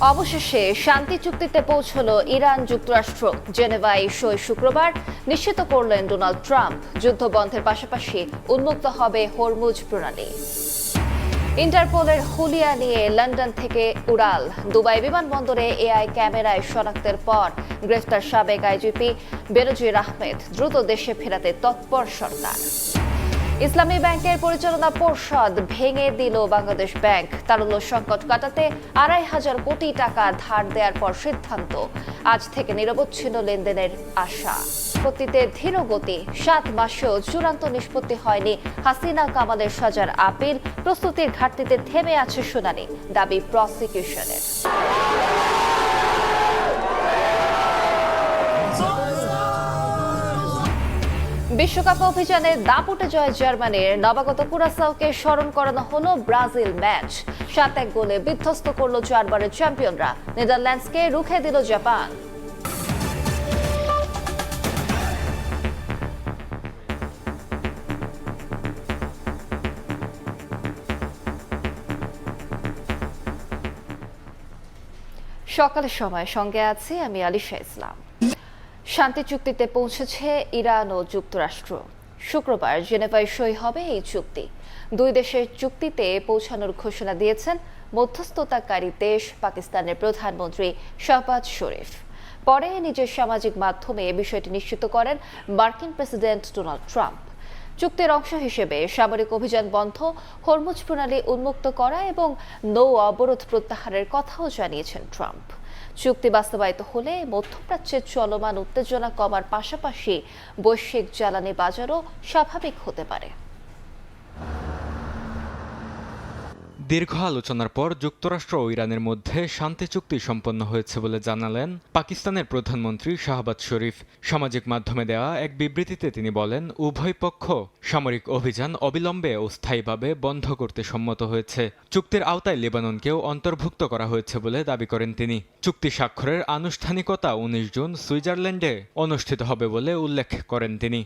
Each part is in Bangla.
অবশেষে শান্তি চুক্তিতে পৌঁছল ইরান যুক্তরাষ্ট্র। জেনেভায় সই শুক্রবার নিশ্চিত করলেন ডোনাল্ড ট্রাম্প। যুদ্ধ বন্ধের পাশাপাশি উন্মুক্ত হবে হরমুজ প্রণালী। ইন্টারপোলের হুলিয়া নিয়ে লন্ডন থেকে উড়াল। দুবাই বিমানবন্দরে এআই ক্যামেরায় শনাক্তের পর গ্রেফতার সাবেক আইজিপি বেনজির আহমেদ। দ্রুত দেশে ফেরাতে তৎপর সরকার। ইসলামী ব্যাংকের পরিচালনা পর্ষদ ভেঙে দিল বাংলাদেশ ব্যাংক। তারল্য সংকট কাটাতে ২৫০০ কোটি টাকা ধার দেওয়ার পর সিদ্ধান্ত। আজ থেকে নিরবচ্ছিন্ন লেনদেনের আশা। প্রতিতে ধীর গতি। ৭ মাসেও চূড়ান্ত নিষ্পত্তি হয়নি হাসিনা কামালের সাজার আপিল। প্রস্তুতির ঘাটতিতে থেমে আছে শুনানি, দাবি প্রসিকিউশনের। বিশ্বকাপ অভিযানে দাপুটে জয় জার্মানির। নবাগত কুরাসাওকে স্মরণ করানো হলো ব্রাজিল ম্যাচ। ৭-১ গোলে বিধ্বস্ত করল ৪ বারের চ্যাম্পিয়নরা। নেদারল্যান্ডসকে রুখে দিল জাপান। সকালের সময় সঙ্গে আছি আমি আলিশা ইসলাম। শান্তি চুক্তিতে পৌঁছেছে ইরান ও যুক্তরাষ্ট্র। শুক্রবার জেনেভায় সই হবে এই চুক্তি। দুই দেশের চুক্তিতে পৌঁছানোর ঘোষণা দিয়েছেন মধ্যস্থতাকারী দেশ পাকিস্তানের প্রধানমন্ত্রী শাহবাজ শরীফ। পরে নিজের সামাজিক মাধ্যমে বিষয়টি নিশ্চিত করেন মার্কিন প্রেসিডেন্ট ডোনাল্ড ট্রাম্প। চুক্তির অংশ হিসেবে সামরিক অভিযান বন্ধ, হরমুজ প্রণালী উন্মুক্ত করা এবং নৌ অবরোধ প্রত্যাহারের কথাও জানিয়েছেন ট্রাম্প। চুক্তি বাস্তবায়িত হলে মধ্যপ্রাচ্যের চলমান উত্তেজনা কমার পাশাপাশি বৈশ্বিক জ্বালানি বাজারও স্বাভাবিক হতে পারে। দীর্ঘ আলোচনার পর যুক্তরাষ্ট্র ও ইরানের মধ্যে শান্তি চুক্তি সম্পন্ন হয়েছে বলে জানালেন পাকিস্তানের প্রধানমন্ত্রী শাহবাজ শরীফ। সামাজিক মাধ্যমে দেওয়া এক বিবৃতিতে তিনি বলেন, উভয় পক্ষ সামরিক অভিযান অবিলম্বে ও স্থায়ীভাবে বন্ধ করতে সম্মত হয়েছে। চুক্তির আওতায় লেবাননকেও অন্তর্ভুক্ত করা হয়েছে বলে দাবি করেন তিনি। চুক্তি স্বাক্ষরের আনুষ্ঠানিকতা ১৯ জুন সুইজারল্যান্ডে অনুষ্ঠিত হবে বলে উল্লেখ করেন তিনি।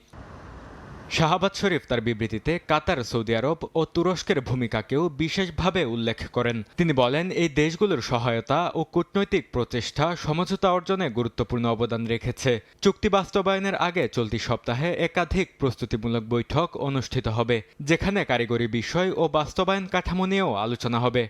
শাহবাজ শরীফ তার বিবৃতিতে কাতার, সৌদি আরব ও তুরস্কের ভূমিকাকেও বিশেষভাবে উল্লেখ করেন। তিনি বলেন, এই দেশগুলোর সহায়তা ও কূটনৈতিক প্রচেষ্টা সমঝোতা অর্জনে গুরুত্বপূর্ণ অবদান রেখেছে। চুক্তি বাস্তবায়নের আগে চলতি সপ্তাহে একাধিক প্রস্তুতিমূলক বৈঠক অনুষ্ঠিত হবে, যেখানে কারিগরি বিষয় ও বাস্তবায়ন কাঠামো নিয়েও আলোচনা হবে।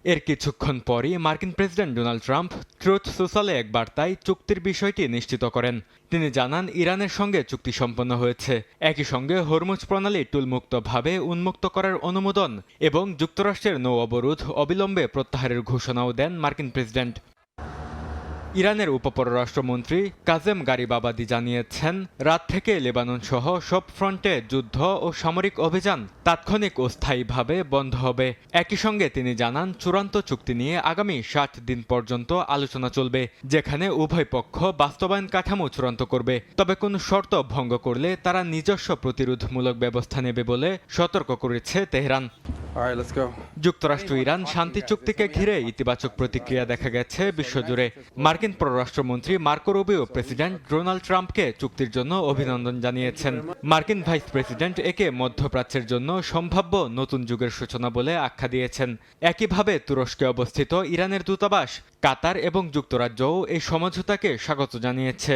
এর কিছুক্ষণ পরই মার্কিন প্রেসিডেন্ট ডোনাল্ড ট্রাম্প ট্রুথ সোশ্যালে এক বার্তায় চুক্তির বিষয়টি নিশ্চিত করেন। তিনি জানান, ইরানের সঙ্গে চুক্তি সম্পন্ন হয়েছে। একই সঙ্গে হরমুজ প্রণালী টুলমুক্তভাবে উন্মুক্ত করার অনুমোদন এবং যুক্তরাষ্ট্রের নৌ অবরোধ অবিলম্বে প্রত্যাহারের ঘোষণাও দেন মার্কিন প্রেসিডেন্ট। ইরানের উপপররাষ্ট্রমন্ত্রী কাজেম গারিবাবাদি জানিয়েছেন, রাত থেকে লেবানন সহ সব ফ্রন্টে যুদ্ধ ও সামরিক অভিযান তাৎক্ষণিক ও স্থায়ীভাবে বন্ধ হবে। একই সঙ্গে তিনি জানান, চূড়ান্ত চুক্তি নিয়ে আগামী ৬০ দিন পর্যন্ত আলোচনা চলবে, যেখানে উভয় পক্ষ বাস্তবায়ন কাঠামো চূড়ান্ত করবে। তবে কোনো শর্ত ভঙ্গ করলে তারা নিজস্ব প্রতিরোধমূলক ব্যবস্থা নেবে বলে সতর্ক করেছে তেহরান। যুক্তরাষ্ট্র ইরান শান্তি চুক্তিকে ঘিরে ইতিবাচক প্রতিক্রিয়া দেখা গেছে বিশ্বজুড়ে। মার্কিন পররাষ্ট্রমন্ত্রী মার্কো রুবিও প্রেসিডেন্ট ডোনাল্ড ট্রাম্পকে চুক্তির জন্য অভিনন্দন জানিয়েছেন। মার্কিন ভাইস প্রেসিডেন্ট একে মধ্যপ্রাচ্যের জন্য সম্ভাব্য নতুন যুগের সূচনা বলে আখ্যা দিয়েছেন। একইভাবে তুরস্কে অবস্থিত ইরানের দূতাবাস, কাতার এবং যুক্তরাজ্যও এই সমঝোতাকে স্বাগত জানিয়েছে।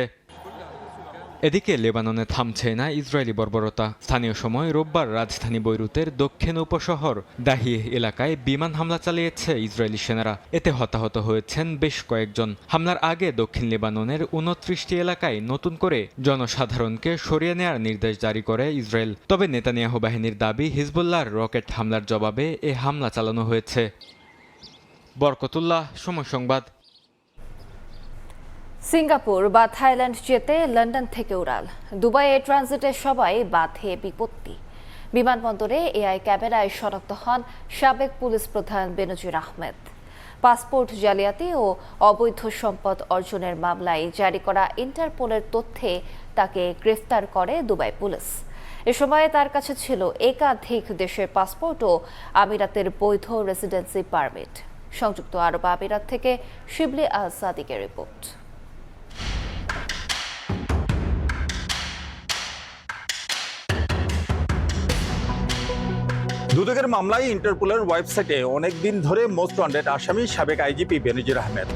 এদিকে লেবাননে থামছে না ইসরায়েলি বর্বরতা। স্থানীয় সময় রোববার রাজধানী বৈরুতের দক্ষিণ উপশহর দাহিহ এলাকায় বিমান হামলা চালিয়েছে ইসরায়েলি সেনারা। এতে হতাহত হয়েছেন বেশ কয়েকজন। হামলার আগে দক্ষিণ লেবাননের ২৯টি এলাকায় নতুন করে জনসাধারণকে সরিয়ে নেওয়ার নির্দেশ জারি করে ইসরায়েল। তবে নেতানিয়াহু বাহিনীর দাবি, হিজবুল্লাহর রকেট হামলার জবাবে এ হামলা চালানো হয়েছে। বরকতুল্লাহ, সময় সংবাদ। সিঙ্গাপুর বা থাইল্যান্ড যেতে লন্ডন থেকে উড়াল। দুবাইয়ে ট্রানজিটের সবাই বাধে বিপত্তি। বিমানবন্দরে এআই ক্যামেরায় শনাক্ত হন সাবেক পুলিশ প্রধান বেনজির আহমেদ। পাসপোর্ট জালিয়াতি ও অবৈধ সম্পদ অর্জনের মামলায় জারি করা ইন্টারপোলের তথ্যে তাকে গ্রেফতার করে দুবাই পুলিশ। এ সময় তার কাছে ছিল একাধিক দেশের পাসপোর্ট ও আমিরাতের বৈধ রেসিডেন্সি পারমিট। সংযুক্ত আরব আমিরাত থেকে শিবলি আল সাদিকের রিপোর্ট। দুদকের মামলায় ইন্টারপোলের ওয়েবসাইটে অনেকদিন ধরে মোস্ট ওয়ান্টেড আসামি সাবেক আইজিপি বেনজির আহমেদ।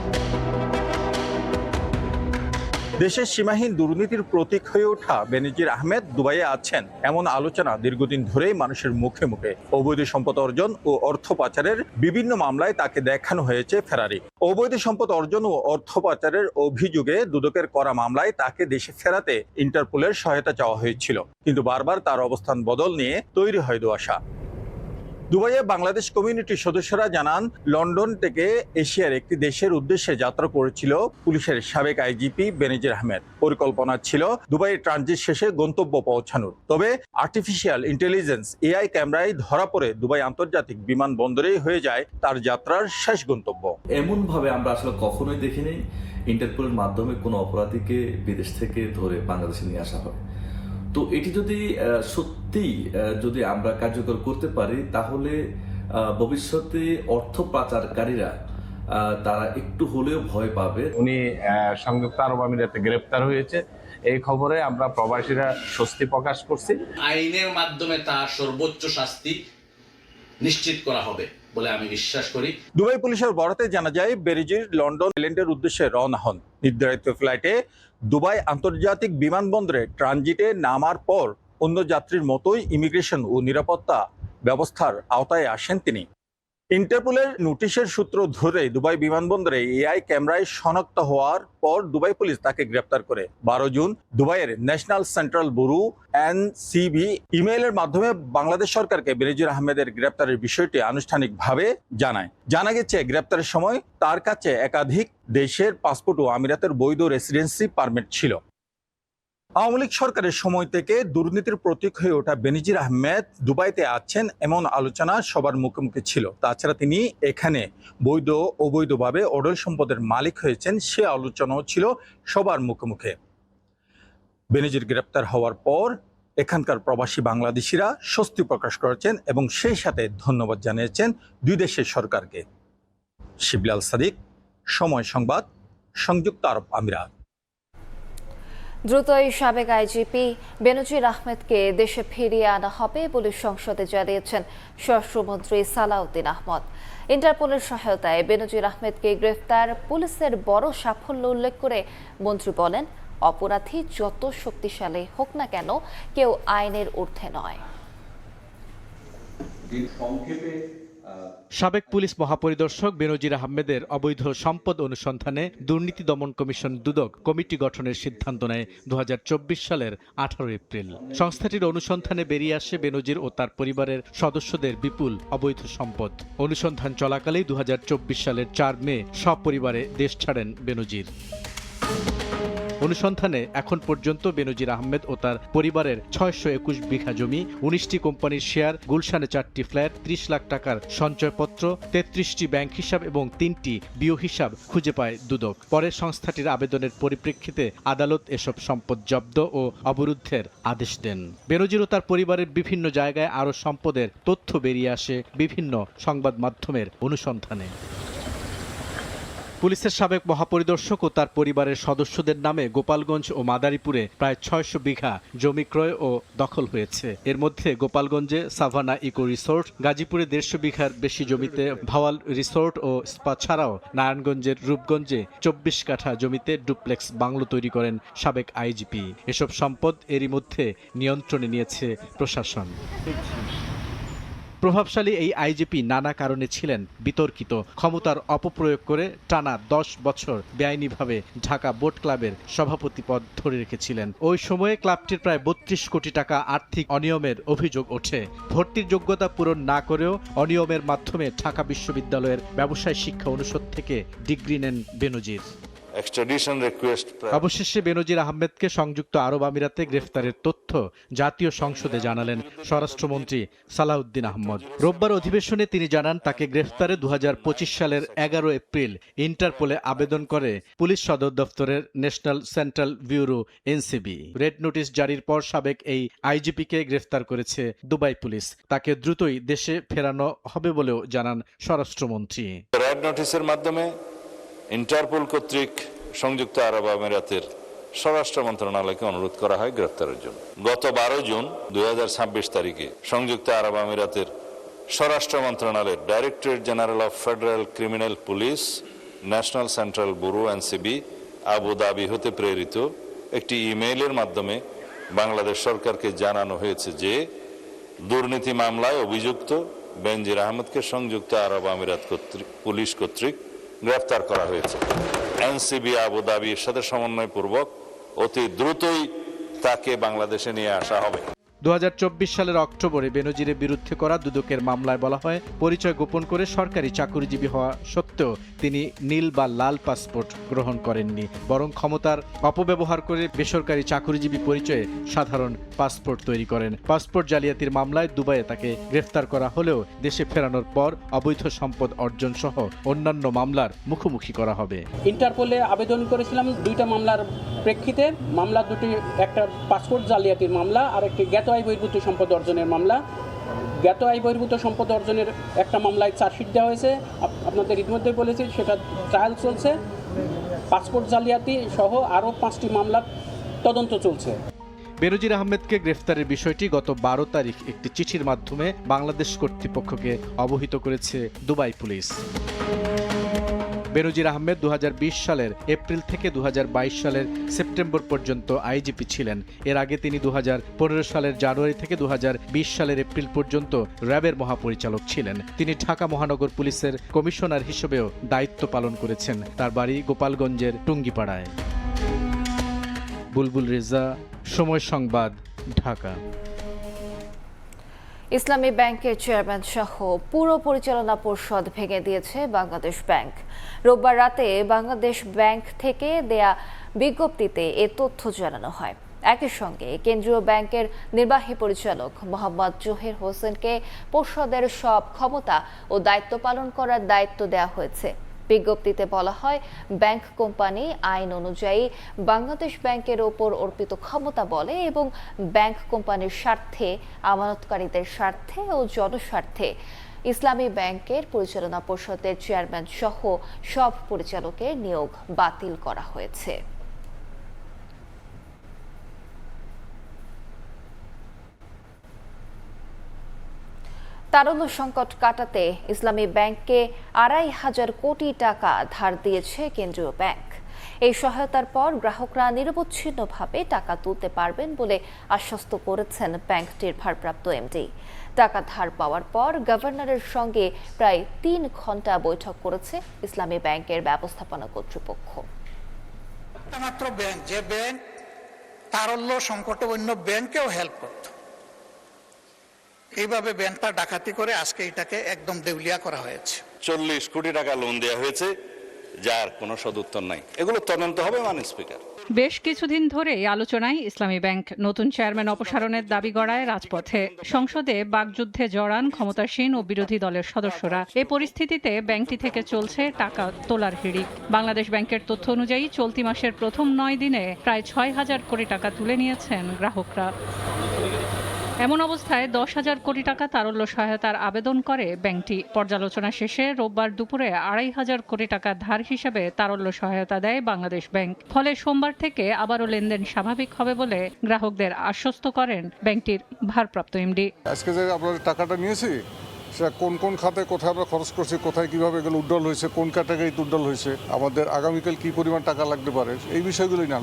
দেশের সীমাহীন দুর্নীতির প্রতীক হয়ে ওঠা বেনজির আহমেদ দুবাইয়ে আছেন এমন আলোচনা দীর্ঘদিন ধরেই মানুষের মুখে মুখে। অবৈধ সম্পদ অর্জন ও অর্থ পাচারের বিভিন্ন মামলায় তাকে দেখানো হয়েছে ফেরারি। অবৈধ সম্পদ অর্জন ও অর্থ পাচারের অভিযোগে দুদকের করা মামলায় তাকে দেশে ফেরাতে ইন্টারপোলের সহায়তা চাওয়া হয়েছিল, কিন্তু বারবার তার অবস্থান বদল নিয়ে তৈরি হয় ধোঁয়াশা। দুবাইয়ে বাংলাদেশ কমিউনিটির সদস্যরা জানান, লন্ডন থেকে এশিয়ার একটি দেশের উদ্দেশ্যে যাত্রা করেছিল পুলিশের সাবেক আইজিপি বেনজির আহমেদ। পরিকল্পনা ছিল দুবাইয়ের ট্রানজিট শেষে গন্তব্য পৌঁছানোর। তবে আর্টিফিশিয়াল ইন্টেলিজেন্স এআই ক্যামেরায় ধরা পড়ে দুবাই আন্তর্জাতিক বিমানবন্দরেই হয়ে যায় তার যাত্রার শেষ গন্তব্য। এমন ভাবে আমরা আসলে কখনোই দেখিনি ইন্টারপোলের মাধ্যমে কোনো অপরাধীকে বিদেশ থেকে ধরে বাংলাদেশে নিয়ে আসা হয়। তো এটি যদি সত্যি যদি আমরা কার্যকর করতে পারি, তাহলে ভবিষ্যতে অর্থ পাচারকারীরা তারা একটু হলেও ভয় পাবে। উনি সংযুক্ত আরব আমিরাতে গ্রেপ্তার হয়েছে, এই খবরে আমরা প্রবাসীরা স্বস্তি প্রকাশ করছি। আইনের মাধ্যমে তার সর্বোচ্চ শাস্তি নিশ্চিত করা হবে বলে আমি বিশ্বাস করি। দুবাই পুলিশের বরাতে জানা যায়, বেনজির লন্ডন আইল্যান্ডের উদ্দেশ্যে রওনা হন। নির্ধারিত ফ্লাইটে দুবাই আন্তর্জাতিক বিমানবন্দরে ট্রানজিটে নামার পর অন্য যাত্রীর মতোই ইমিগ্রেশন ও নিরাপত্তা ব্যবস্থার আওতায় আসেন তিনি। ইন্টারপোলের নোটিশের সূত্র ধরে দুবাই বিমানবন্দরে এআই ক্যামেরায় শনাক্ত হওয়ার পর দুবাই পুলিশ তাকে গ্রেপ্তার করে। 12 জুন দুবাইয়ের ন্যাশনাল সেন্ট্রাল ব্যুরো এনসিবি ইমেইলের মাধ্যমে বাংলাদেশ সরকারকে বেনজির আহমেদের গ্রেপ্তারের বিষয়টি আনুষ্ঠানিকভাবে জানায়। জানা গেছে, গ্রেপ্তারের সময় তার কাছে একাধিক দেশের পাসপোর্ট ও আমিরাতের বৈধ রেসিডেন্সি পারমিট ছিল। আওয়ামী লীগ সরকারের সময় থেকে দুর্নীতির প্রতীক হয়ে ওঠা বেনজির আহমেদ দুবাইতে আছেন এমন আলোচনা সবার মুখে মুখে ছিল। তাছাড়া তিনি এখানে বৈধ অবৈধভাবে অঢেল সম্পদের মালিক হয়েছেন, সে আলোচনাও ছিল সবার মুখে মুখে। বেনজির গ্রেপ্তার হওয়ার পর এখানকার প্রবাসী বাংলাদেশিরা স্বস্তি প্রকাশ করেছেন এবং সেই সাথে ধন্যবাদ জানিয়েছেন দুই দেশের সরকারকে। শিবলী আল সাদিক, সময় সংবাদ, সংযুক্ত আরব আমিরাত। দ্রুতই সাবেক আইজিপি বেনজির আহমেদকে দেশে ফিরিয়ে আনা হবে বলে সংসদে জানিয়েছেন স্বরাষ্ট্রমন্ত্রী সালাউদ্দিন আহমদ। ইন্টারপোলের সহায়তায় বেনজির আহমেদকে গ্রেফতার পুলিশের বড় সাফল্য উল্লেখ করে মন্ত্রী বলেন, অপরাধী যত শক্তিশালী হোক না কেন, কেউ আইনের ঊর্ধ্বে নয়। সাবেক পুলিশ মহাপরিদর্শক বেনজির আহমেদের অবৈধ সম্পদ অনুসন্ধানে দুর্নীতি দমন কমিশন দুদক কমিটি গঠনের সিদ্ধান্ত নেয় 2024 সালের 18 এপ্রিল। সংস্থাটির অনুসন্ধানে বেরিয়ে আসে বেনজির ও তার পরিবারের সদস্যদের বিপুল অবৈধ সম্পদ। অনুসন্ধান চলাকালেই 2024 সালের 4 মে সপরিবারে দেশ ছাড়েন বেনজির। অনুসন্ধানে এখন পর্যন্ত বেনজির আহমেদ ও তার পরিবারের 621 বিঘা জমি, 19টি কোম্পানির শেয়ার, গুলশানে 4টি ফ্ল্যাট, 30 লাখ টাকার সঞ্চয়পত্র, 33টি ব্যাংক হিসাব এবং 3টি বিও হিসাব খুঁজে পায় দুদক। পরে সংস্থাটির আবেদনের পরিপ্রেক্ষিতে আদালত এসব সম্পদ জব্দ ও অবরুদ্ধের আদেশ দেন। বেনজির ও তার পরিবারের বিভিন্ন জায়গায় আরও সম্পদের তথ্য বেরিয়ে আসে বিভিন্ন সংবাদ মাধ্যমের অনুসন্ধানে। পুলিশের সাবেক মহাপরিদর্শক ও তার পরিবারের সদস্যদের নামে গোপালগঞ্জ ও মাদারীপুরে প্রায় 600 বিঘা জমি ক্রয় ও দখল হয়েছে। এর মধ্যে গোপালগঞ্জে সাভানা ইকো রিসোর্ট, গাজীপুরে 150 বিঘার বেশি জমিতে ভাওয়াল রিসোর্ট ও স্পা ছাড়াও নারায়ণগঞ্জের রূপগঞ্জে 24 কাঠা জমিতে ডুপ্লেক্স বাংলো তৈরি করেন সাবেক আইজিপি। এসব সম্পদ এরই মধ্যে নিয়ন্ত্রণে নিয়েছে প্রশাসন। প্রভাবশালী এই আইজিপি নানা কারণে ছিলেন বিতর্কিত। ক্ষমতার অপপ্রয়োগ করে টানা 10 বছর বেআইনিভাবে ঢাকা বোট ক্লাবের সভাপতি পদ ধরে রেখেছিলেন। ওই সময়ে ক্লাবটির প্রায় 32 কোটি টাকা আর্থিক অনিয়মের অভিযোগ ওঠে। ভর্তির যোগ্যতা পূরণ না করেও অনিয়মের মাধ্যমে ঢাকা বিশ্ববিদ্যালয়ের ব্যবসায় শিক্ষা অনুষদ থেকে ডিগ্রি নেন বেনজির। অবশেষে বেনজির আহমেদকে সংযুক্ত আরব আমিরাতে গ্রেফতারের তথ্য জাতীয় সংসদে জানালেন স্বরাষ্ট্রমন্ত্রী সালাউদ্দিন আহমদ। রোববার অধিবেশনে তিনি জানান, তাকে গ্রেফতারে 2025 সালের 11 এপ্রিল ইন্টারপোলে আবেদন করে পুলিশ সদর দফতরের national central bureau NCB. Red notice জারির পর সাবেক এই আইজিপিকে গ্রেফতার করেছে দুবাই পুলিশ। তাকে দ্রুতই দেশে ফেরানো হবে বলেও জানান স্বরাষ্ট্রমন্ত্রী। রেড নোটিশের মাধ্যমে ইন্টারপোল কর্তৃক সংযুক্ত আরব আমিরাতের স্বরাষ্ট্র মন্ত্রণালয়কে অনুরোধ করা হয় গ্রেফতারের জন্য। গত 12 জুন 2026 তারিখে সংযুক্ত আরব আমিরাতের স্বরাষ্ট্র মন্ত্রণালয়ের directorate general of federal criminal police, national central bureau NCB, Abu Dhabi হতে প্রেরিত একটি ইমেইলের মাধ্যমে বাংলাদেশ সরকারকে জানানো হয়েছে যে দুর্নীতি মামলায় অভিযুক্ত বেনজির আহমেদকে সংযুক্ত আরব আমিরাত পুলিশ কর্তৃক গ্রেফতার করা হয়েছে। এনসিবি আবুধাবির সাথে সমন্বয়পূর্বক অতি দ্রুতই তাকে বাংলাদেশে নিয়ে আসা হবে। 2024 সালের অক্টোবরে বেনজিরের বিরুদ্ধে করা দুদকের মামলায় বলা হয়, পরিচয় গোপন করে সরকারি চাকরিজীবী হওয়া সত্ত্বেও তিনি নীল বা লাল পাসপোর্ট গ্রহণ করেননি, বরং ক্ষমতার অপব্যবহার করে বেসরকারি চাকরিজীবী পরিচয়ে সাধারণ পাসপোর্ট তৈরি করেন। পাসপোর্ট জালিয়াতির মামলায় দুবাইয়ে তাকে গ্রেফতার করা হলেও দেশে ফেরানোর পর অবৈধ সম্পদ অর্জন সহ অন্যান্য মামলার মুখোমুখি করা হবে। ইন্টারপোলে আবেদন করেছিলাম দুইটা মামলার প্রেক্ষিতে। মামলা দুটি, একটা পাসপোর্ট জালিয়াতির মামলা আর একটি জ্ঞাত আয় বহির্ভূত সম্পদ অর্জনের মামলা। জ্ঞাত আয় বহির্ভূত সম্পদ অর্জনের একটা মামলায় চার্জশিট দেওয়া হয়েছে, আপনাদের ইতিমধ্যে বলেছি, সেটা ট্রায়াল চলছে। পাসপোর্ট জালিয়াতি সহ আরও 5টি মামলার তদন্ত চলছে। বেনজির আহমেদকে গ্রেফতারের বিষয়টি গত 12 তারিখ একটি চিঠির মাধ্যমে বাংলাদেশ কর্তৃপক্ষকে অবহিত করেছে দুবাই পুলিশ। বেনজির আহমেদ 2020 সালের এপ্রিল থেকে 2022 সালের সেপ্টেম্বর পর্যন্ত আইজিপি ছিলেন। এর আগে তিনি 2015 সালের জানুয়ারি থেকে 2020 সালের এপ্রিল পর্যন্ত র্যাবের মহাপরিচালক ছিলেন। তিনি ঢাকা মহানগর পুলিশের কমিশনার হিসেবেও দায়িত্ব পালন করেছেন। তার বাড়ি গোপালগঞ্জের টুঙ্গিপাড়ায়। বুলবুল রেজা, সময় সংবাদ, ঢাকা। ইসলামী ব্যাংকের চেয়ারম্যান সহ পুরো পরিচালনা পর্ষদ ভেঙে দিয়েছে বাংলাদেশ ব্যাংক। রোববার রাতে বাংলাদেশ ব্যাংক থেকে দেয়া বিজ্ঞপ্তিতে এ তথ্য জানানো হয়। একই সঙ্গে কেন্দ্রীয় ব্যাংকের নির্বাহী পরিচালক মোহাম্মদ জহির হোসেনকে পর্ষদের সব ক্ষমতা ও দায়িত্ব পালন করার দায়িত্ব দেওয়া হয়েছে। বিজ্ঞপ্তিতে বলা হয়, ব্যাংক কোম্পানি আইন অনুযায়ী বাংলাদেশ ব্যাংকের ওপর অর্পিত ক্ষমতা বলে এবং ব্যাংক কোম্পানির স্বার্থে, আমানতকারীদের স্বার্থে ও জনস্বার্থে ইসলামী ব্যাংকের পরিচালনা পর্ষদের চেয়ারম্যান সহ সব পরিচালকের নিয়োগ বাতিল করা হয়েছে। তারল্য সংকট কাটাতে ইসলামী ব্যাংককে 2,500 কোটি টাকা ধার দিয়েছে কেন্দ্রীয় ব্যাংক। এই সহায়তার পর গ্রাহকরা নিরবচ্ছিন্নভাবে টাকা তুলতে পারবেন বলে আশ্বস্ত করেছেন ব্যাংকটির ভারপ্রাপ্ত এমডি। টাকা ধার পাওয়ার পর গভর্নরের সঙ্গে প্রায় 3 ঘন্টা বৈঠক করেছে ইসলামী ব্যাংকের ব্যবস্থাপনা কর্তৃপক্ষ। মাত্র ব্যাংক, যে ব্যাংক তারল্য সংকটে অন্য ব্যাংকেও হেল্প করত, এইভাবে ব্যাংকটা ডাকাতি করে আজকে এটাকে একদম দেউলিয়া করা হয়েছে। 40 কোটি টাকা লোন দেওয়া হয়েছে, যার কোনো সদুত্তর নাই। এগুলো তদন্ত হবে মাননীয় স্পিকার। বেশ কিছুদিন ধরে আলোচনায় ইসলামী ব্যাংক নতুন চেয়ারম্যান অপসারণের দাবি গড়ায় রাজপথে। সংসদে বাকযুদ্ধে জড়ান ক্ষমতাসীন ও বিরোধী দলের সদস্যরা। এ পরিস্থিতিতে ব্যাংকটি থেকে চলছে টাকা তোলার হিড়িক। বাংলাদেশ ব্যাংকের তথ্য অনুযায়ী চলতি মাসের প্রথম 9 দিনে প্রায় 6,000 কোটি টাকা তুলে নিয়েছেন গ্রাহকরা। এমন অবস্থায় 10,000 কোটি টাকা তারল্য সহায়তার আবেদন করে ব্যাংকটি। পর্যালোচনা শেষে রোববার দুপুরে 2,500 কোটি টাকা ধার হিসেবে তারল্য সহায়তা দেয় বাংলাদেশ ব্যাংক। ফলে সোমবার থেকে আবারও লেনদেন স্বাভাবিক হবে বলে গ্রাহকদের আশ্বস্ত করেন ব্যাংকটির ভারপ্রাপ্ত এমডি। আজকে যে আমরা টাকাটা নিয়েছি, সেটা কোন কোন খাতে কোথায় আমরা খরচ করছি, কোথায় কিভাবে এগুলো উড্ডল হয়েছে, কোন ক্যাটাগরিতে উড্ডল হয়েছে, আমাদের আগামীকাল কি পরিমাণ টাকা লাগতে পারে, এই বিষয়গুলোই না।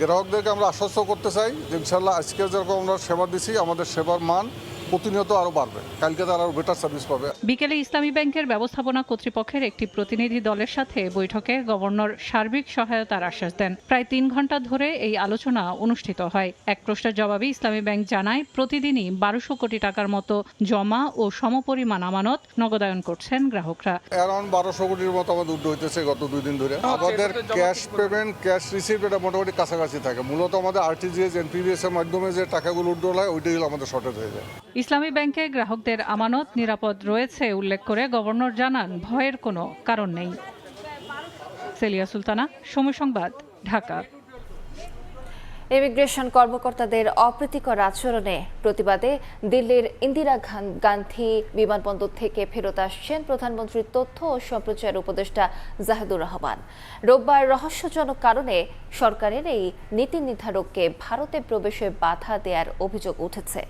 গ্রাহকদেরকে আমরা আশ্বস্ত করতে চাই যে ইনশাল্লাহ আজকে যেরকম আমরা সেবা দিছি, আমাদের সেবার মান প্রতিনিয়ত আরো বাড়বে, কালকে তারা আরো বেটার সার্ভিস পাবে। বিকেলে ইসলামী ব্যাংকের ব্যবস্থাপনা কর্তৃপক্ষের একটি প্রতিনিধি দলের সাথে বৈঠকে গভর্নর সার্বিক সহায়তার আশ্বাস দেন। প্রায় 3 ঘন্টা ধরে এই আলোচনা অনুষ্ঠিত হয়। এক প্রশ্নের জবাবে ইসলামী ব্যাংক জানায়, প্রতিদিনই 1200 কোটি টাকার মতো জমা ও সমপরিমাণ আমানত নগদায়ন করছেন গ্রাহকরা। অ্যারাউন্ড 1200 কোটির মতো আমাদের উড্ড হইতেছে গত 2 দিন ধরে। আমাদের ক্যাশ পেমেন্ট, ক্যাশ রিসিপ্ট এটা মোটামুটি কাছাকাছি থাকে। মূলত আমাদের আরটিজিএস, এনপিভিএস এর মাধ্যমে যে টাকাগুলো উড্ডল হয়, ওইটাই আমাদের শর্টেজ হয়ে যায়। ইসলামী ব্যাংকে গ্রাহকদের আমানত নিরাপদ রয়েছে উল্লেখ করে গভর্নর জানান, ভয়ের কোনো কারণ নেই। সেলিয়া সুলতানা, সময় সংবাদ, ঢাকা। ইমিগ্রেশন কর্মকর্তাদের অপ্রীতিকর আচরণে প্রতিবাদে দিল্লির ইন্দিরা গান্ধী বিমানবন্দর থেকে ফেরত আসছেন প্রধানমন্ত্রীর তথ্য ও সম্প্রচার উপদেষ্টা জাহিদুর রহমান। রোববার রহস্যজনক কারণে সরকারের এই নীতি নির্ধারককে ভারতে প্রবেশে বাধা দেওয়ার অভিযোগ উঠেছে।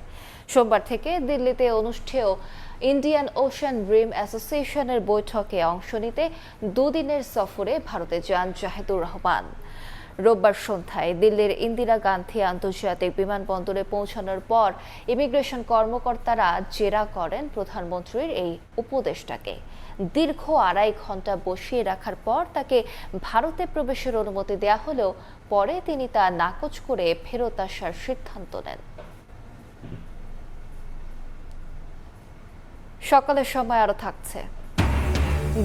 সোমবার থেকে দিল্লিতে অনুষ্ঠেয় ইন্ডিয়ান ওশান রিম অ্যাসোসিয়েশনের বৈঠকে অংশ নিতে দুদিনের সফরে ভারতে যান জাহিদুর রহমান। রোববার সন্ধ্যায় দিল্লির ইন্দিরা গান্ধী আন্তর্জাতিক বিমানবন্দরে পৌঁছানোর পর ইমিগ্রেশন কর্মকর্তারা জেরা করেন প্রধানমন্ত্রীর এই উপদেষ্টাকে। দীর্ঘ 2.5 ঘন্টা বসিয়ে রাখার পর তাকে ভারতে প্রবেশের অনুমতি দেয়া হলেও পরে তিনি তা নাকচ করে ফেরত আসার সিদ্ধান্ত নেন। সকালের সময় আরো থাকছে।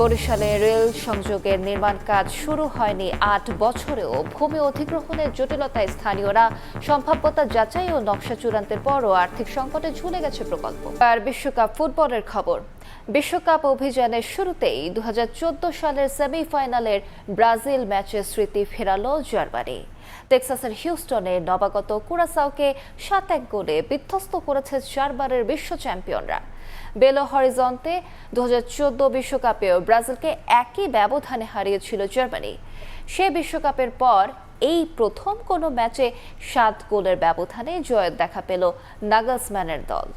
বরিশালে রেল সংযোগের নির্মাণ কাজ শুরু হয়নি 8 বছরেও ভূমি অধিগ্রহণের জটিলতায় স্থানীয়রা সম্ভাব্যতা যাচাই ও নকশা চূড়ান্তের পরও আর্থিক সংকটে ঝুলে গেছে প্রকল্প। আর বিশ্বকাপ ফুটবলের খবর। বিশ্বকাপ অভিযানের শুরুতেই 2014 সালের সেমিফাইনালের ব্রাজিল ম্যাচের স্মৃতি ফেরালো জার্মানি। টেক্সাসের হিউস্টনে নবাগত কুরাসাওকে 7-1 গোলে বিধ্বস্ত করেছে 4 বারের বিশ্ব চ্যাম্পিয়নরা। বেলো হরিজন্তে 2014 বিশ্বকাপেও ব্রাজিলকে একই ব্যবধানে হারিয়েছিল জার্মানি। সে বিশ্বকাপের পর এই প্রথম কোনো ম্যাচে 7 গোলের ব্যবধানে জয়ের দেখা পেল নাগলসম্যানের দল।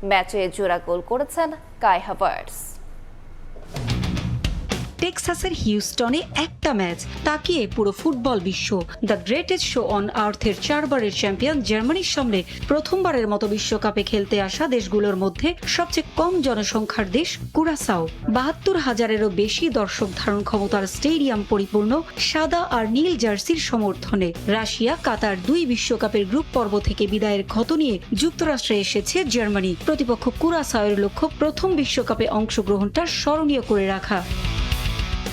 ম্যাচে জোড়া গোল করেছেন কাই হাভার্টস। টেক্সাসের হিউস্টনে একটা ম্যাচ তাকিয়ে পুরো ফুটবল বিশ্ব। দ্য গ্রেটেস্ট শো অন আর্থের 4 বারের চ্যাম্পিয়ন জার্মানির সামনে প্রথমবারের মতো বিশ্বকাপে খেলতে আসা দেশগুলোর মধ্যে সবচেয়ে কম জনসংখ্যার দেশ কুরাসাও। 72,000-এরও বেশি দর্শক ধারণ ক্ষমতার স্টেডিয়াম পরিপূর্ণ সাদা আর নীল জার্সির সমর্থনে। রাশিয়া, কাতার 2 বিশ্বকাপের গ্রুপ পর্ব থেকে বিদায়ের ক্ষত নিয়ে যুক্তরাষ্ট্রে এসেছে জার্মানি। প্রতিপক্ষ কুরাসাওয়ের লক্ষ্য প্রথম বিশ্বকাপে অংশগ্রহণটা স্মরণীয় করে রাখা।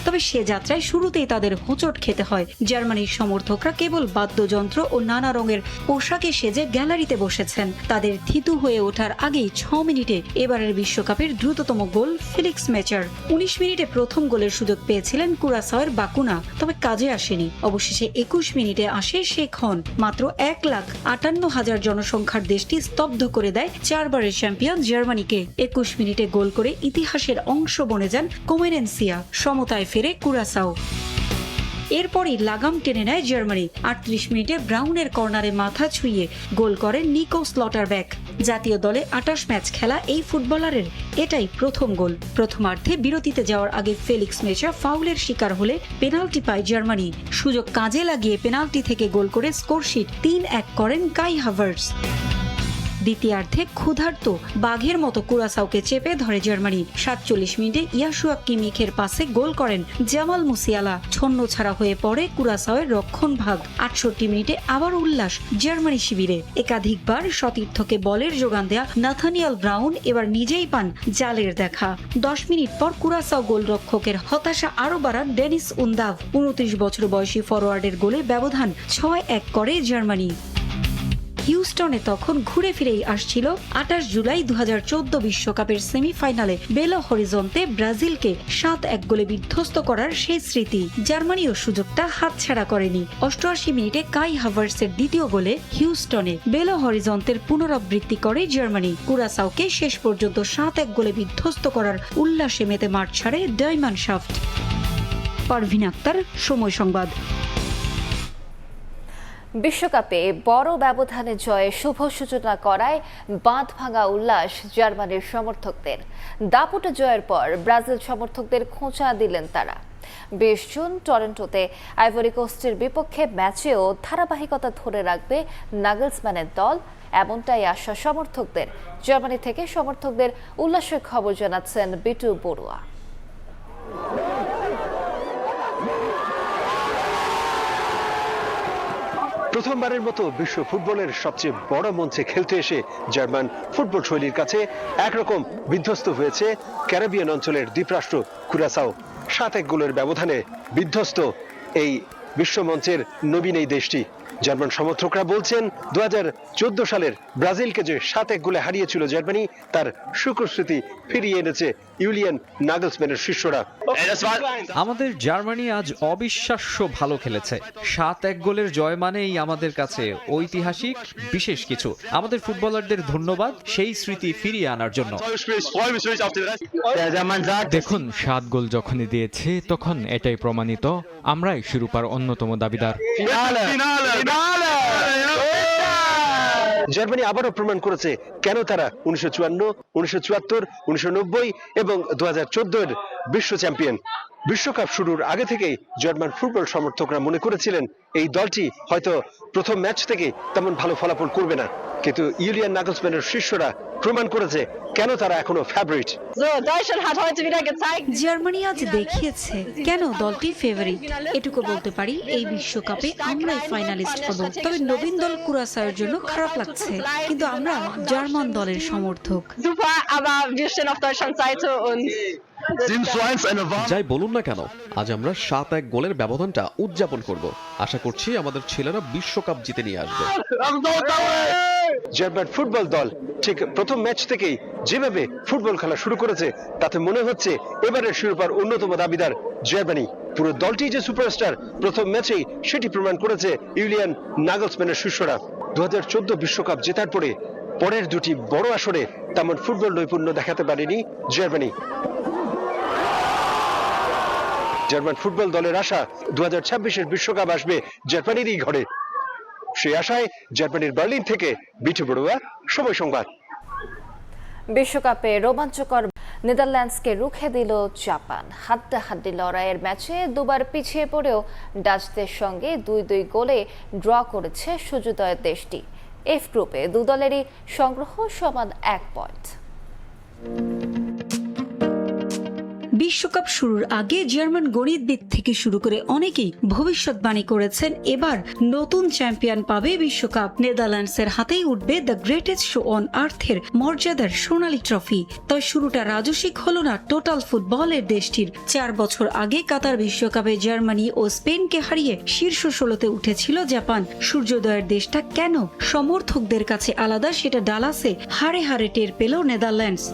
তবে সে যাত্রায় শুরুতেই তাদের হোঁচট খেতে হয়। জার্মানির সমর্থকরা কেবল বাদ্যযন্ত্র ও নানা রঙের পোশাকে সেজে গ্যালারিতে বসেছেন। তাদের থিতু হয়ে ওঠার আগেই 6 মিনিটে এবারের বিশ্বকাপের দ্রুততম গোল ফেলিক্স মেচার। 19 মিনিটে প্রথম গোলের সুযোগ পেয়েছিলেন কুরাসাওয়ের বাকুনা, তবে কাজে আসেনি। অবশেষে 21 মিনিটে আসে সে ক্ষণ। মাত্র 1,58,000 জনসংখ্যার দেশটি স্তব্ধ করে দেয় 4 বারের চ্যাম্পিয়ন জার্মানিকে। 21 মিনিটে গোল করে ইতিহাসের অংশ বনে যান কোমেরেন্সিয়া। সমতায় ফেরে কুরাসাও। এরপরই লাগাম টেনে নেয় জার্মানি। 38 মিনিটে ব্রাউনের কর্নারে মাথা ছুঁয়ে গোল করেন নিকো স্লটারব্যাক। জাতীয় দলে 28 ম্যাচ খেলা এই ফুটবলারের এটাই প্রথম গোল। প্রথমার্ধে বিরতিতে যাওয়ার আগে ফেলিক্স মেচার ফাউলের শিকার হলে পেনাল্টি পায় জার্মানি। সুযোগ কাজে লাগিয়ে পেনাল্টি থেকে গোল করে স্কোরশিট 3-1 করেন কাই হাভার্টস। দ্বিতীয়ার্ধে ক্ষুধার্ত বাঘের মতো কুরাসাওকে চেপে ধরে জার্মানি। 47 মিনিটে ইয়াশুয়া কিমিখের পাসে গোল করেন জামাল মুসিয়ালা। ছন্ন ছাড়া হয়ে পড়ে কুরাসাওয়ের রক্ষণ ভাগ। 68 মিনিটে আবার উল্লাস জার্মানি শিবিরে। একাধিকবার সতীর্থকে বলের যোগান দেয়া নাথানিয়াল ব্রাউন এবার নিজেই পান জালের দেখা। 10 মিনিট পর কুরাসাও গোলরক্ষকের হতাশা আরও বাড়ান ডেনিস উন্দাভ। 29 বছর বয়সী ফরোয়ার্ডের গোলে ব্যবধান 6-1 করে জার্মানি। হিউস্টনে তখন ঘুরে ফিরেই আসছিল 28 জুলাই 2014 বিশ্বকাপের সেমিফাইনালে বেলো হরিজন্তে ব্রাজিলকে 7-1 গোলে বিধ্বস্ত করার সেই স্মৃতি। জার্মানিও সুযোগটা হাতছাড়া করেনি। 88 মিনিটে কাই হাভার্টসের দ্বিতীয় গোলে হিউস্টনে বেলো হরিজন্তের পুনরাবৃত্তি করে জার্মানি। কুরাসাওকে শেষ পর্যন্ত 7-1 গোলে বিধ্বস্ত করার উল্লাসে মেতে মাঠ ছাড়ে ডায়মন্ডশাফট। পারভিন আক্তার, সময় সংবাদ। বিশ্বকাপে বড় ব্যবধানে জয়ে শুভ সূচনা করায় বাঁধ ভাঙা উল্লাস জার্মানির সমর্থকদের। দাপুটে জয়ের পর ব্রাজিল সমর্থকদের খোঁচা দিলেন তারা। 20 জুন টরন্টোতে আইভরি কোস্টের বিপক্ষে ম্যাচেও ধারাবাহিকতা ধরে রাখবে নাগলসম্যানের দল, এমনটাই আশা সমর্থকদের। জার্মানি থেকে সমর্থকদের উল্লাসের খবর জানাচ্ছেন বিটু বড়ুয়া। প্রথমবারের মতো বিশ্ব ফুটবলের সবচেয়ে বড় মঞ্চে খেলতে এসে জার্মান ফুটবল শৈলীর কাছে একরকম বিধ্বস্ত হয়েছে ক্যারিবিয়ান অঞ্চলের দ্বীপরাষ্ট্র কুরাসাও। 7-1 গোলের ব্যবধানে বিধ্বস্ত এই বিশ্বমঞ্চের নবীন এই দেশটি। জার্মান সমর্থকরা বলছেন 2014 সালের ব্রাজিলকে যে 7-1 গোলে হারিয়েছিল জার্মানি, তার সুখস্মৃতি ফিরিয়ে এনেছে ইউলিয়ান নাগলসম্যানের শিষ্যরা। আমাদের জার্মানি আজ অবিশ্বাস্য ভালো খেলেছে। 7-1 গোলের জয় মানেই আমাদের কাছে ঐতিহাসিক বিশেষ কিছু। আমাদের ফুটবলারদের ধন্যবাদ সেই স্মৃতি ফিরিয়ে আনার জন্য। দেখুন 7 গোল যখনই দিয়েছে তখন এটাই প্রমাণিত আমরাই শিরোপার অন্যতম দাবিদার। জার্মানি আবারও প্রমাণ করেছে কেন তারা 1954, 1974, 1990 এবং 2014 বিশ্ব চ্যাম্পিয়ন। বিশ্বকাপ শুরুর আগে থেকেই জার্মান ফুটবল সমর্থকরা মনে করেছিলেন এই দলটি হয়তো প্রথম ম্যাচ থেকে তেমন ভালো ফলাফল করবে না, কিন্তু ইউলিয়ান নাগলসম্যানের শিষ্যরা প্রমাণ করেছে কেন তারা এখনো ফেভারিট। জার্মানি আজ দেখিয়েছে কেন দলটি ফেভারিট। এটুকু বলতে পারি এই বিশ্বকাপে আমরাই ফাইনালিস্ট হব। তবে নবীন দল কুরাসাওয়ের জন্য খারাপ লাগছে, কিন্তু আমরা জার্মান দলের সমর্থক। যাই বলুন না কেন, আজ আমরা 7-1 গোলের ব্যবধানটা উদযাপন করব। আশা করছি আমাদের ছেলেরা বিশ্বকাপ জিতে নিয়ে আসবে। জার্মান ফুটবল দল ঠিক প্রথম ম্যাচ থেকেই যেভাবে ফুটবল খেলা শুরু করেছে তাতে মনে হচ্ছে এবারের শিরোপার অন্যতম দাবিদার জার্মানি। পুরো দলটি যে সুপারস্টার প্রথম ম্যাচেই সেটি প্রমাণ করেছে ইউলিয়ান নাগলসম্যানের শিষ্যরা। 2014 বিশ্বকাপ জেতার পরে পরের দুটি বড় আসরে তেমন ফুটবল নৈপুণ্য দেখাতে পারেনি জার্মানি। জার্মান ফুটবল দলের আশা 2026-এর বিশ্বকাপ আসবে জার্মানিরই ঘরে। সেই আশায় জার্মানির বার্লিন থেকে বিটু বড়ুয়া, সময় সংবাদ। বিশ্বকাপে রোমাঞ্চকর নেদারল্যান্ডসকে রুখে দিল জাপান। হাড্ডাহাড্ডি লড়াইয়ের ম্যাচে দুবার পিছিয়ে পড়েও ডাচদের সঙ্গে 2-2 গোলে ড্র করেছে সূর্যোদয়ের দেশটি। এফ গ্রুপে দু দলেরই সংগ্রহ সমান 1 পয়েন্ট। বিশ্বকাপ শুরুর আগে জার্মান গণিতবিদ থেকে শুরু করে অনেকেই ভবিষ্যৎবাণী করেছেন এবার নতুন চ্যাম্পিয়ন পাবে বিশ্বকাপ। নেদারল্যান্ডসের হাতেই উঠবে দ্য গ্রেটেস্ট শো অন আর্থের মর্যাদার সোনালী ট্রফি। তবে শুরুটা রাজস্বিক হলো না টোটাল ফুটবলের দেশটির। 4 বছর আগে কাতার বিশ্বকাপে জার্মানি ও স্পেনকে হারিয়ে শীর্ষ 16তে উঠেছিল জাপান। সূর্যোদয়ের দেশটা কেন সমর্থকদের কাছে আলাদা সেটা ডালাসে হারে হারে টের পেল নেদারল্যান্ডস।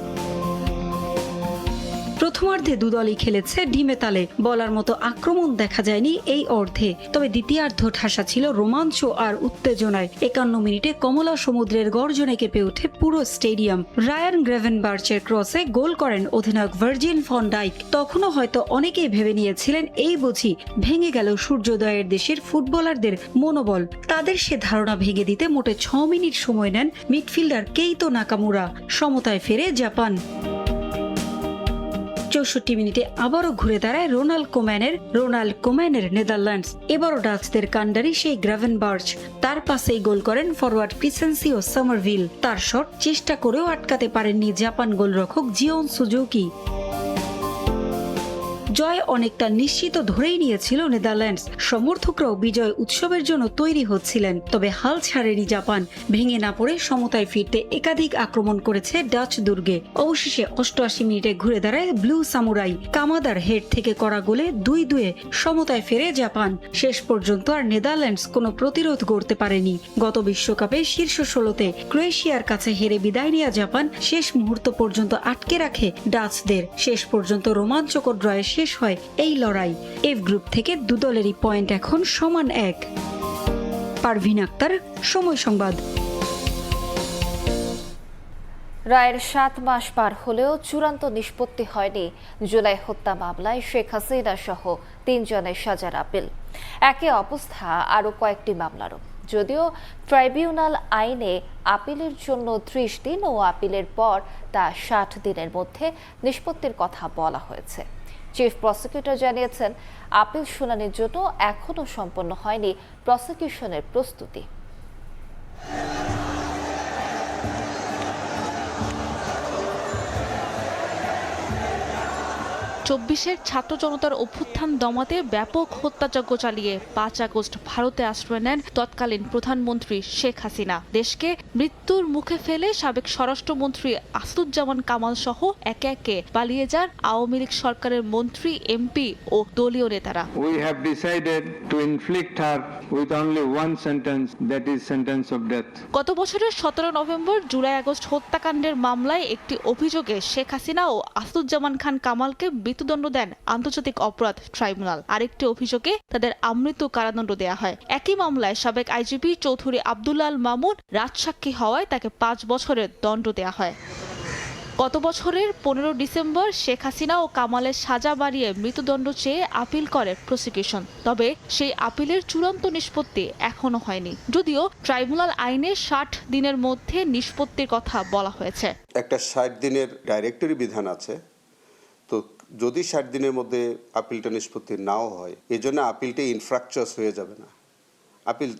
প্রথমার্ধে দুদলই খেলেছে ঢিমে তালে, বলার মতো আক্রমণ দেখা যায়নি এই অর্ধে। তবে দ্বিতীয়ার্ধ ঠাসা ছিল রোমাঞ্চ আর উত্তেজনায়। 51 মিনিটে কমলা সমুদ্রের গর্জনে কেঁপে ওঠে পুরো স্টেডিয়াম। রায়ান গ্রেভেনবার্চের ক্রসে গোল করেন অধিনায়ক ভার্জিল ভন ডাইক। তখনও হয়তো অনেকেই ভেবে নিয়েছিলেন এই বুঝি ভেঙে গেল সূর্যোদয়ের দেশের ফুটবলারদের মনোবল। তাদের সে ধারণা ভেঙে দিতে মোটে 6 মিনিট সময় নেন মিডফিল্ডার কেইতো নাকামুরা। সমতায় ফেরে জাপান। 64 মিনিটে আবারও ঘুরে দাঁড়ায় রোনাল্ড কোম্যানের নেদারল্যান্ডস। এবারও ডাচদের কান্ডারি সেই গ্রেভেনবার্চ। তার পাশেই গোল করেন ফরওয়ার্ড ক্রিসেন্সিও সামারভিল। তার শট চেষ্টা করেও আটকাতে পারেননি জাপান গোলরক্ষক জিওন সুজুকি। জয় অনেকটা নিশ্চিত ধরেই নিয়েছিল নেদারল্যান্ডস। সমর্থকরাও বিজয় উৎসবের জন্য তৈরি হচ্ছিলেন। তবে হাল ছাড়েনি জাপান। ভেঙে না পড়ে সমতায় ফিরতে একাধিক আক্রমণ করেছে ডাচ দুর্গে। অবশেষে 88 মিনিটে ঘুরে দাঁড়ায় ব্লু সামুরাই। কামাদার হেড থেকে করা গোলে 2-2 সমতায় ফেরে জাপান। শেষ পর্যন্ত আর নেদারল্যান্ডস কোনো প্রতিরোধ গড়তে পারেনি। গত বিশ্বকাপে শীর্ষ 16তে ক্রোয়েশিয়ার কাছে হেরে বিদায় নেওয়া জাপান শেষ মুহূর্ত পর্যন্ত আটকে রাখে ডাচদের। শেষ পর্যন্ত রোমাঞ্চকর ড্রয়ে শেষ হয় এই লড়াই। এফ গ্রুপ থেকে দু দলেরই পয়েন্ট এখন সমান 1। পারভিন আক্তার, সময় সংবাদ। রায়ের 7 মাস পার হলেও চূড়ান্ত নিষ্পত্তি হয়নি জুলাই হত্যা মামলায় শেখ হাসিনা সহ 3 জনের সাজার আপিল। একই অবস্থা আরও কয়েকটি মামলারও। যদিও ট্রাইব্যুনাল আইনে আপিলের জন্য 30 দিন ও আপিলের পর তা 60 দিনের মধ্যে নিষ্পত্তির কথা বলা হয়েছে। চিফ প্রসিকিউটর জানিয়েছেন আপিল শুনানির জন্য এখনও সম্পন্ন হয়নি প্রসিকিউশনের প্রস্তুতি। 24-এর ছাত্র জনতার অভ্যুত্থান দমাতে ব্যাপক হত্যাযজ্ঞ চালিয়ে 5 আগস্ট ভারতে আশ্রয় নেন তৎকালীন প্রধানমন্ত্রী শেখ হাসিনা। দেশকে মৃত্যুর মুখে ফেলে সাবেক স্বরাষ্ট্রমন্ত্রী আসাদুজ্জামান কামাল সহ একে একে পালিয়ে যান আওয়ামী লীগ সরকারের মন্ত্রী, এমপি ও দলীয় নেতারা। We have decided to inflict her with only one sentence, that is sentence of death. গত বছরের 17 নভেম্বর জুলাই আগস্ট হত্যাকাণ্ডের মামলায় একটি অভিযোগে শেখ হাসিনা ও আসাদুজ্জামান খান কামালকে মৃত্যুদণ্ড দেন আন্তর্জাতিক অপরাধ ট্রাইব্যুনাল। আরেকটি অভিযোগে তাদের আমৃত্যু কারাদণ্ড দেয়া হয়। একই মামলায় সাবেক আইজিপি চৌধুরী আব্দুল্লাহ আল মামুন রাজসাক্ষী হওয়ায় তাকে 5 বছরের দণ্ড দেয়া হয়। গত বছরের 15 ডিসেম্বর শেখ হাসিনা ও কামালের সাজা বাড়িয়ে মৃত্যুদণ্ড চেয়ে আপিল করে প্রসিকিউশন। তবে সেই আপিলের চূড়ান্ত নিষ্পত্তি এখনো হয়নি, যদিও ট্রাইব্যুনাল আইনে 60 দিনের মধ্যে নিষ্পত্তির কথা বলা হয়েছে। একটা 60 দিনের ডাইরেক্টরি বিধান আছে, তো যদি 60 দিনের মধ্যে আপিলটা নিষ্পত্তি নাও হয়, এজন্য আপিলটা ইনফ্রাকচারাস হয়ে যাবে না, আপিল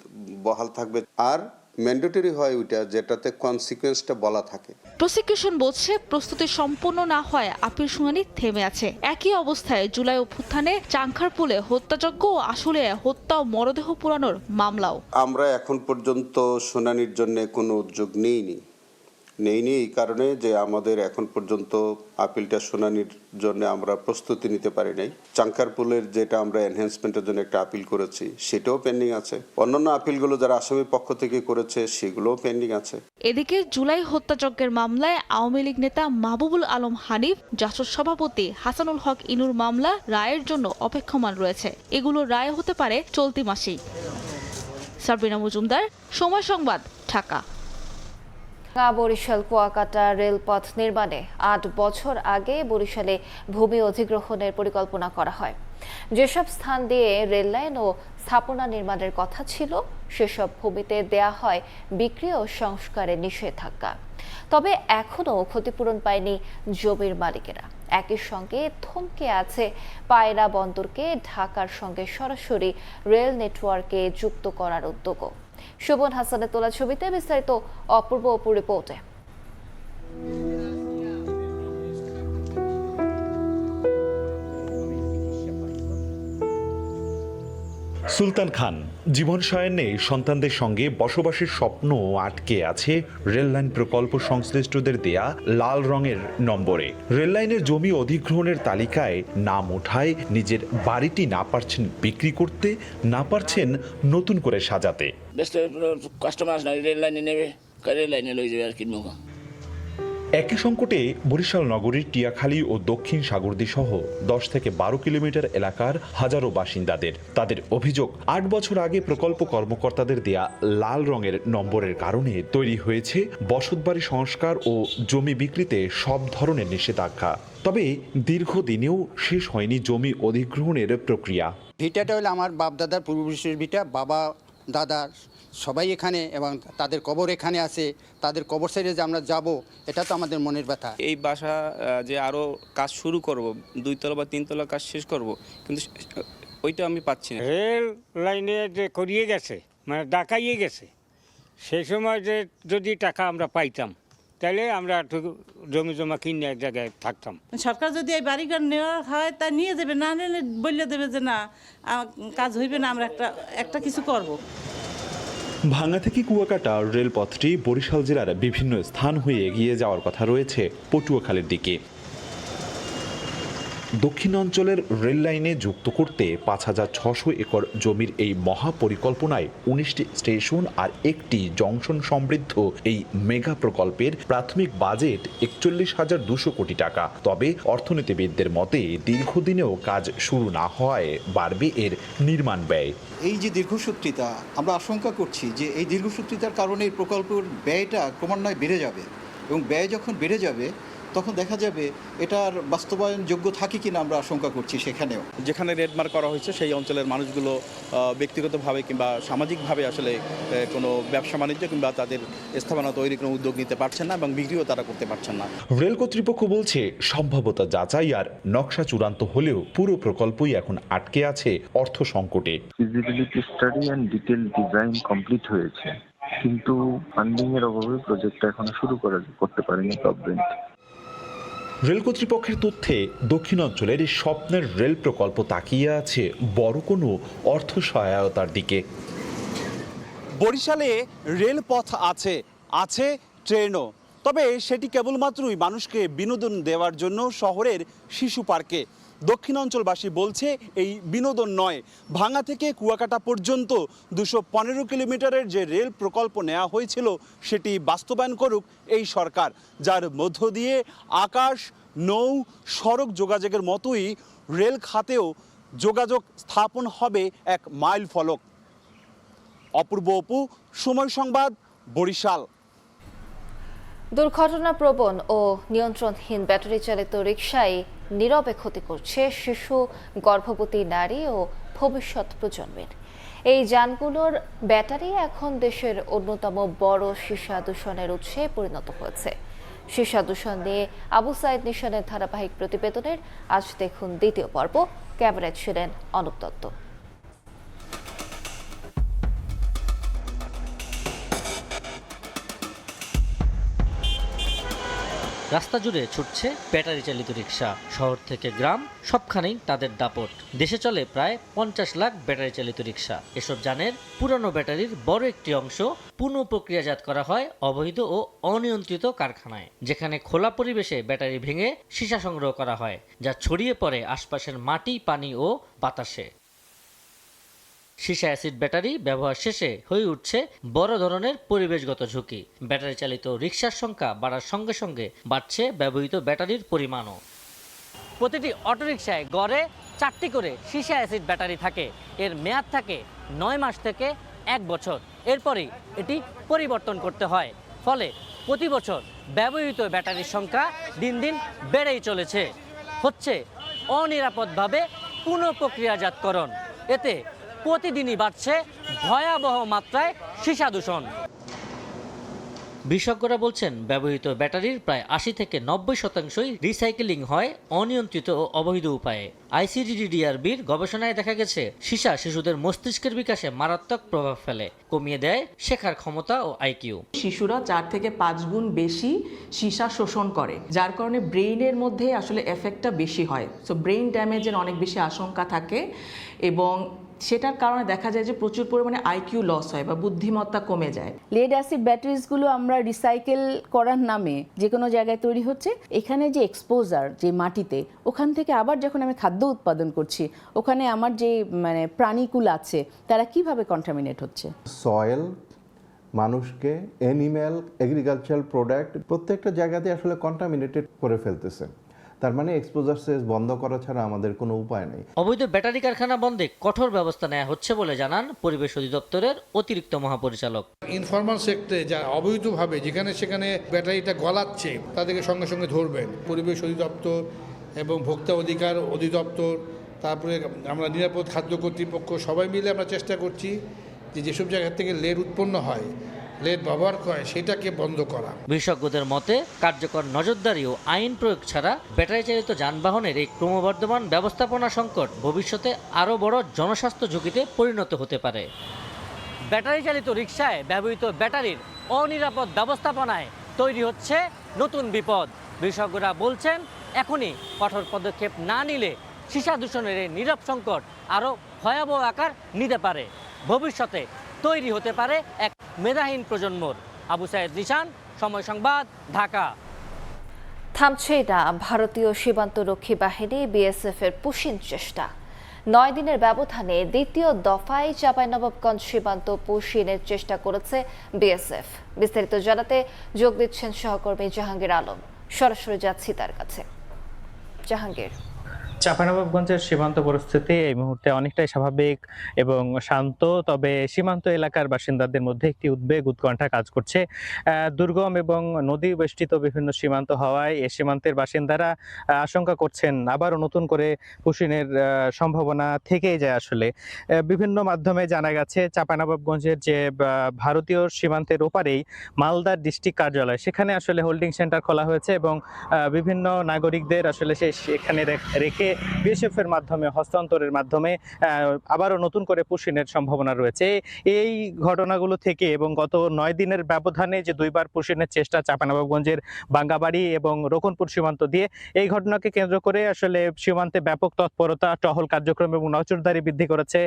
বহাল থাকবে। আর ম্যান্ডেটরি হয় ওইটা যেটাতে কনসিকুয়েন্সটা বলা থাকে। প্রসিকিউশন বলছে প্রস্তুতি সম্পন্ন না হয় আপিল শুনানি থেমে আছে। একই অবস্থায় জুলাই অভ্যুত্থানে চাংখারপুলে হত্যাযজ্ঞ ও আসলে হত্যা ও মরদেহ পোড়ানোর মামলাও। আমরা এখন পর্যন্ত শুনানির জন্য কোনো উদ্যোগ নেইনি এই কারণে যে আমাদের এখন পর্যন্ত আপিলটা শুনানির জন্য আমরা প্রস্তুতি নিতে পারি নাই। চাংখারপুলের যেটা আমরা এনহ্যান্সমেন্টের জন্য একটা আপিল করেছি সেটাও পেন্ডিং আছে। অন্যান্য আপিলগুলো যারা আসামির পক্ষ থেকে করেছে সেগুলোও পেন্ডিং আছে। এদিকে জুলাই হত্যাযজ্ঞের মামলায় আওয়ামী লীগ নেতা মাহবুবুল আলম হানিফ, জাসদ সভাপতি হাসানুল হক ইনুর মামলা রায়ের জন্য অপেক্ষমান রয়েছে। এগুলো রায় হতে পারে চলতি মাসেই। সাবরিনা মজুমদার, সময় সংবাদ, ঢাকা। বরিশাল কুয়াকাটা রেলপথ নির্মাণে 8 বছর আগে বরিশালে ভূমি অধিগ্রহণের পরিকল্পনা করা হয়। যেসব স্থান দিয়ে রেল লাইন ও স্থাপনা নির্মাণের কথা ছিল সেসব ভূমিতে দেয়া হয় বিক্রি ও সংস্কারের নিষেধাজ্ঞা। তবে এখনও ক্ষতিপূরণ পায়নি জমির মালিকেরা। একই সঙ্গে থমকে আছে পায়রা বন্দরকে ঢাকার সঙ্গে সরাসরি রেল নেটওয়ার্কে যুক্ত করার উদ্যোগও। শোভন হাসানের তোলা ছবিতে বিস্তারিত অপূর্ব অপু রিপোর্টে। সুলতান খান জীবন শয়নে সন্তানদের সঙ্গে বসবাসের স্বপ্ন আটকে আছে রেললাইন প্রকল্প সংশ্লিষ্টদের দেয়া লাল রঙের নম্বরে। রেললাইনের জমি অধিগ্রহণের তালিকায় নাম ওঠায় নিজের বাড়িটি না পারছেন বিক্রি করতে, না পারছেন নতুন করে সাজাতে। কাস্টমার রেল লাইনে নেবে, রেল লাইনে লই যাবে আর কিনবো। একই সংকটে বরিশাল নগরীর টিয়াখালী ও দক্ষিণ সাগরদী সহ 10 থেকে 12 কিলোমিটার এলাকার হাজারো বাসিন্দাদের। তাদের অভিযোগ 8 বছর আগে প্রকল্প কর্মকর্তাদের দেয়া লাল রঙের নম্বরের কারণে তৈরি হয়েছে বসতবাড়ি সংস্কার ও জমি বিক্রিতে সব ধরনের নিষেধাজ্ঞা। তবে দীর্ঘদিনেও শেষ হয়নি জমি অধিগ্রহণের প্রক্রিয়া। ভিটাটা হলো আমার বাপ দাদার পূর্বপুরুষের ভিটা, বাবা দাদা সবাই এখানে এবং তাদের কবর এখানে আছে। তাদের কবর সাইডে যে আমরা যাব, এটা তো আমাদের মনের ব্যথা। এই বাসা যে আরও কাজ শুরু করব, 2 তলা বা 3 তলা কাজ শেষ করব, কিন্তু ওইটা আমি পাচ্ছি না। রেল লাইনে যে করিয়ে গেছে, মানে ডাকাইয়ে গেছে, সেই সময় যে যদি টাকা আমরা পাইতাম তাহলে আমরা একটু জমি জমা কিনে এক জায়গায় থাকতাম। সরকার যদি এই বাড়িঘর নেওয়া হয় তা নিয়ে যাবে, না নিলে বললে দেবে যে না কাজ হইবে না, আমরা একটা কিছু করব। ভাঙ্গা থেকে কুয়াকাটা রেলপথটি বরিশাল জেলার বিভিন্ন স্থান হয়ে এগিয়ে যাওয়ার কথা রয়েছে পটুয়াখালীর দিকে। দক্ষিণ অঞ্চলের রেল লাইনে যুক্ত করতে 5,600 একর জমির এই মহাপরিকল্পনায় 19টি স্টেশন আর একটি জংশন সমৃদ্ধ এই মেগা প্রকল্পের প্রাথমিক বাজেট 41,200 কোটি টাকা। তবে অর্থনীতিবিদদের মতে দীর্ঘদিনেও কাজ শুরু না হওয়ায় বাড়বে এর নির্মাণ ব্যয়। এই যে দীর্ঘসূত্রিতা, আমরা আশঙ্কা করছি যে এই দীর্ঘসূত্রিতার কারণে এই প্রকল্পের ব্যয়টা ক্রমান্বয়ে বেড়ে যাবে, এবং ব্যয় যখন বেড়ে যাবে তখন দেখা যাবে এটার বাস্তবায়নযোগ্য থাকে কিনা আমরা আশঙ্কা করছি। সেখানেও যেখানে রেড মার্ক করা হয়েছে সেই অঞ্চলের মানুষগুলো ব্যক্তিগতভাবে কিংবা সামাজিকভাবে আসলে কোনো ব্যবসা বাণিজ্য কিংবা তাদের স্থাপনা তৈরির কোনো উদ্যোগ নিতে পারছেন না এবং বিক্রিও তারা করতে পারছেন না। রেল কর্তৃপক্ষ বলছে সম্ভাব্যতা যাচাই আর নকশা চূড়ান্ত হলেও পুরো প্রকল্পই এখন আটকে আছে অর্থ সংকটে। Feasibility study and detail design complete হয়েছে, কিন্তু ফান্ডিং এর অভাবে প্রজেক্টটা এখনো শুরু করতে পারেনি গভর্নমেন্ট। রেল কর্তৃপক্ষের তথ্যে দক্ষিণাঞ্চলের স্বপ্নের রেল প্রকল্প তাকিয়ে আছে বড় কোনো অর্থ সহায়তার দিকে। বরিশালে রেলপথ আছে ট্রেনও, তবে সেটি কেবলমাত্রই মানুষকে বিনোদন দেওয়ার জন্য শহরের শিশু পার্কে। দক্ষিণাঞ্চলবাসী বলছে এই বিনোদন নয়। ভাঙ্গা থেকে কুয়াকাটা পর্যন্ত 215 কিলোমিটারের যে রেল প্রকল্প নেওয়া হয়েছিল সেটি বাস্তবায়ন করুক এই সরকার, যার মধ্য দিয়ে আকাশ নৌ সড়ক যোগাযোগের মতোই রেল খাতেও যোগাযোগ স্থাপন হবে এক মাইল ফলক। অপূর্ব অপু, সময় সংবাদ, বরিশাল। দুর্ঘটনাপ্রবণ ও নিয়ন্ত্রণহীন ব্যাটারি চালিত রিকশায় নীরবে ক্ষতি করছে শিশু, গর্ভবতী নারী ও ভবিষ্যৎ প্রজন্মের। এই যানগুলোর ব্যাটারি এখন দেশের অন্যতম বড় সীসা দূষণের উৎসে পরিণত হয়েছে। সীসা দূষণ নিয়ে আবু সাইদ নিশানের ধারাবাহিক প্রতিবেদনের আজ দেখুন দ্বিতীয় পর্ব। ক্যামেরায় ছিলেন অনুপ দত্ত। রাস্তা জুড়ে ছুটছে ব্যাটারি চালিত রিকশা। শহর থেকে গ্রাম সবখানেই তাদের দাপট। দেশে চলে প্রায় 50 লাখ ব্যাটারি চালিত রিকশা। এসব যানের পুরনো ব্যাটারির বড় একটি অংশ পুনঃ প্রক্রিয়াজাত করা হয় অবৈধ ও অনিয়ন্ত্রিত কারখানায়, যেখানে খোলা পরিবেশে ব্যাটারি ভেঙে সীসা সংগ্রহ করা হয়, যা ছড়িয়ে পড়ে আশপাশের মাটি, পানি ও বাতাসে। সীসা অ্যাসিড ব্যাটারি ব্যবহার শেষে হয়ে উঠছে বড় ধরনের পরিবেশগত ঝুঁকি। ব্যাটারি চালিত রিকশার সংখ্যা বাড়ার সঙ্গে সঙ্গে বাড়ছে ব্যবহৃত ব্যাটারির পরিমাণও। প্রতিটি অটোরিকশায় গড়ে 4টি করে সীসা অ্যাসিড ব্যাটারি থাকে। এর মেয়াদ থাকে 9 মাস থেকে 1 বছর। এরপরেই এটি পরিবর্তন করতে হয়। ফলে প্রতি বছর ব্যবহৃত ব্যাটারির সংখ্যা দিন দিন বেড়েই চলেছে। হচ্ছে অনিরাপদভাবে পুনঃ প্রক্রিয়াজাতকরণ। এতে প্রতিদিনই বাড়ছে ভয়াবহ মাত্রায় সীসা দূষণ। বিশেষজ্ঞরা বলছেন, ব্যবহৃত ব্যাটারির প্রায় 80 থেকে 90% রিসাইকেলিং হয় অনিয়ন্ত্রিত ও অবৈধ উপায়ে। ICDDRBর গবেষণায় দেখা গেছে, সীসা শিশুদের মস্তিষ্কের বিকাশে মারাত্মক প্রভাব ফেলে, কমিয়ে দেয় শেখার ক্ষমতা ও IQ। শিশুরা 4 থেকে 5 গুণ বেশি সীসা শোষণ করে, যার কারণে ব্রেইনের মধ্যে আসলে এফেক্টটা বেশি হয়। সো ব্রেইন ড্যামেজের অনেক বেশি আশঙ্কা থাকে এবং সেটার কারণে দেখা যায় যে প্রচুর পরিমাণে IQ লস হয় বা বুদ্ধিমত্তা কমে যায়। লেড অ্যাসিড ব্যাটারিজগুলো আমরা রিসাইকেল করার নামে যে কোনো জায়গায় তৈরি হচ্ছে। এখানে যে এক্সপোজার, যে মাটিতে, ওখান থেকে আবার যখন আমি খাদ্য উৎপাদন করছি, ওখানে আমার যে প্রাণীকুল আছে তারা কিভাবে কন্টামিনেট হচ্ছে। সয়েল, মানুষকে, অ্যানিম্যাল, এগ্রিকালচারাল প্রোডাক্ট প্রত্যেকটা জায়গাতে আসলে কন্টামিনেটেড করে ফেলতেছে। তার মানে এক্সপোজার সেস বন্ধ করা ছাড়া আমাদের কোনো উপায় নেই। অবৈধ ব্যাটারি কারখানা বন্ধে কঠোর ব্যবস্থা নেওয়া হচ্ছে বলে জানান পরিবেশ অধিদপ্তরের অতিরিক্ত মহাপরিচালক। ইনফরমাল সেক্টরে যারা অবৈধভাবে যেখানে সেখানে ব্যাটারিটা গলাচ্ছে, তাদেরকে সঙ্গে সঙ্গে ধরবেন। পরিবেশ অধিদপ্তর এবং ভোক্তা অধিকার অধিদপ্তর, তারপরে আমরা নিরাপদ খাদ্য কর্তৃপক্ষ সবাই মিলে আমরা চেষ্টা করছি যে যেসব জায়গা থেকে লেড উৎপন্ন হয়, লেড ব্যবহার করে, সেটাকে বন্ধ করা। বিশেষজ্ঞদের মতে, কার্যকর নজরদারি ও আইন প্রয়োগ ছাড়া ব্যাটারি চালিত যানবাহনের এই ক্রমবর্ধমান ব্যবস্থাপনা সংকট ভবিষ্যতে আরও বড় জনস্বাস্থ্য ঝুঁকিতে পরিণত হতে পারে। ব্যাটারি চালিত রিকশায় ব্যবহৃত ব্যাটারির অনিরাপদ ব্যবস্থাপনায় তৈরি হচ্ছে নতুন বিপদ। বিশেষজ্ঞরা বলছেন, এখনই কঠোর পদক্ষেপ না নিলে সীসা দূষণের এই নীরব সংকট আরও ভয়াবহ আকার নিতে পারে। ভবিষ্যতে তৈরি হতে পারে এক মেধাহীন প্রজন্মর। আবু সাইদ নিশান, সময় সংবাদ, ঢাকা। থামছে না ভারতীয় সীমান্তরক্ষী বাহিনী BSF এর পুশিন চেষ্টা। 9 দিনের ব্যবধানে দ্বিতীয় দফায় চাঁপাইনবাবগঞ্জ সীমান্ত পুশিনের চেষ্টা করেছে BSF। বিস্তারিত জানাতে যোগ দিচ্ছেন সহকর্মী জাহাঙ্গীর আলম। সরাসরি যাচ্ছি তার কাছে। জাহাঙ্গীর, চাঁপাইনবাবগঞ্জের সীমান্ত পরিস্থিতি এই মুহূর্তে অনেকটাই স্বাভাবিক এবং শান্ত, তবে সীমান্ত এলাকার বাসিন্দাদের মধ্যে একটি উদ্বেগ, উৎকণ্ঠা কাজ করছে। দুর্গম এবং নদী বেষ্টিত বিভিন্ন সীমান্ত হওয়ায় এই সীমান্তের বাসিন্দারা আশঙ্কা করছেন আবারও নতুন করে পুশিনের সম্ভাবনা থেকেই যায়। আসলে বিভিন্ন মাধ্যমে জানা গেছে, চাঁপাইনবাবগঞ্জের যে ভারতীয় সীমান্তের ওপারেই মালদার ডিস্ট্রিক্ট কার্যালয়, সেখানে আসলে হোল্ডিং সেন্টার খোলা হয়েছে এবং বিভিন্ন নাগরিকদের আসলে সেখানে রেখে BSF এর মাধ্যমে, হস্তান্তরের মাধ্যমে আবারও নতুন করে পুশিনের সম্ভাবনা রয়েছে। এই ঘটনাগুলো থেকে এবং গত 9 দিনের ব্যবধানে যে 2বার পুশিনের চেষ্টা চাঁপাইনবাবগঞ্জের বাঙ্গাবাড়ি এবং রোকনপুর সীমান্ত দিয়ে, এই ঘটনাকে কেন্দ্র করে আসলে সীমান্তে ব্যাপক তৎপরতা, টহল কার্যক্রম এবং নজরদারি বৃদ্ধি করেছে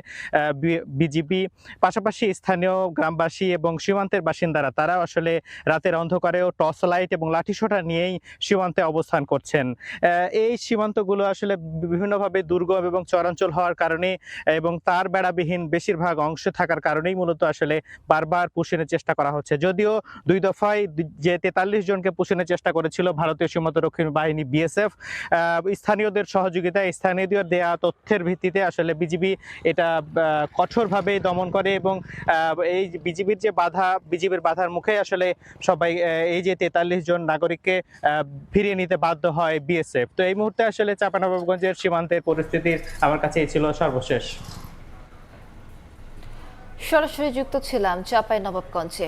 বিজিবি। পাশাপাশি স্থানীয় গ্রামবাসী এবং সীমান্তের বাসিন্দারা তারা আসলে রাতের অন্ধকারেও টর্চ লাইট এবং লাঠিসোঁটা নিয়েই সীমান্তে অবস্থান করছেন। এই সীমান্তগুলো আসলে বিভিন্নভাবে দুর্গম এবং চরাঞ্চল হওয়ার কারণে এবং তার বেড়াবিহীন বেশিরভাগ অংশ থাকার কারণেই মূলত আসলে বারবার পুষিনের চেষ্টা করা হচ্ছে। যদিও 2 দফায় যে 43 জনকে পুষিনের চেষ্টা করেছিল ভারতীয় সীমান্তরক্ষী বাহিনী BSF, স্থানীয়দের সহযোগিতায় স্থানীয়দের দেয়া তথ্যের ভিত্তিতে আসলে বিজিবি এটা কঠোরভাবে দমন করে এবং এই বিজিবির বাধার মুখে আসলে সবাই এই যে 43 জন নাগরিককে ফিরিয়ে নিতে বাধ্য হয় BSF। তো এই মুহূর্তে আসলে চাঁপাইনবাবগঞ্জের সীমান্তের পরিস্থিতি আমার কাছে এই ছিল সর্বশেষ। সরাসরি যুক্ত ছিলাম চাঁপাইনবাবগঞ্জে।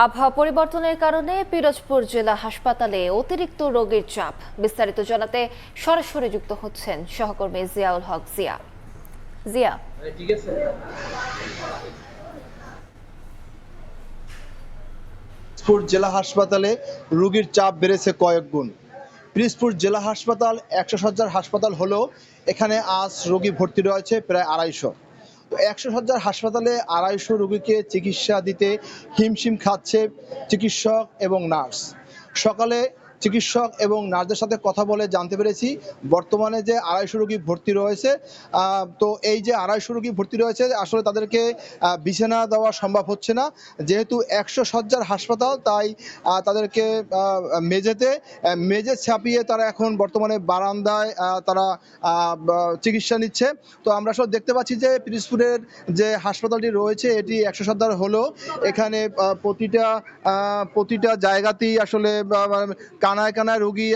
আবহাওয়া পরিবর্তনের কারণে পিরোজপুর জেলা হাসপাতালে অতিরিক্ত রোগীর চাপ। বিস্তারিত জানাতে সরাসরি যুক্ত হচ্ছেন সহকর্মী জিয়াউল হক জিয়া। পিরোজপুর জেলা হাসপাতালে রোগীর চাপ বেড়েছে কয়েক গুণ। পিরোজপুর জেলা হাসপাতাল 100 শয্যার হাসপাতাল হলেও এখানে আজ রোগী ভর্তি রয়েছে প্রায় 250। তো 100 শয্যার হাসপাতালে 250 রোগীকে চিকিৎসা দিতে হিমশিম খাচ্ছে চিকিৎসক এবং নার্স। সকালে চিকিৎসক এবং নার্সদের সাথে কথা বলে জানতে পেরেছি বর্তমানে যে 250 রোগী ভর্তি রয়েছে, তো এই যে 250 রোগী ভর্তি রয়েছে আসলে তাদেরকে বিছানা দেওয়া সম্ভব হচ্ছে না। যেহেতু 100 শয্যার হাসপাতাল তাই তাদেরকে মেঝে ছাপিয়ে তারা এখন বর্তমানে বারান্দায় তারা চিকিৎসা নিচ্ছে। তো আমরা আসলে দেখতে পাচ্ছি যে পিরোজপুরের যে হাসপাতালটি রয়েছে এটি 100 শয্যার হলেও এখানে প্রতিটা জায়গাতেই আসলে কানায় কানায় রোগী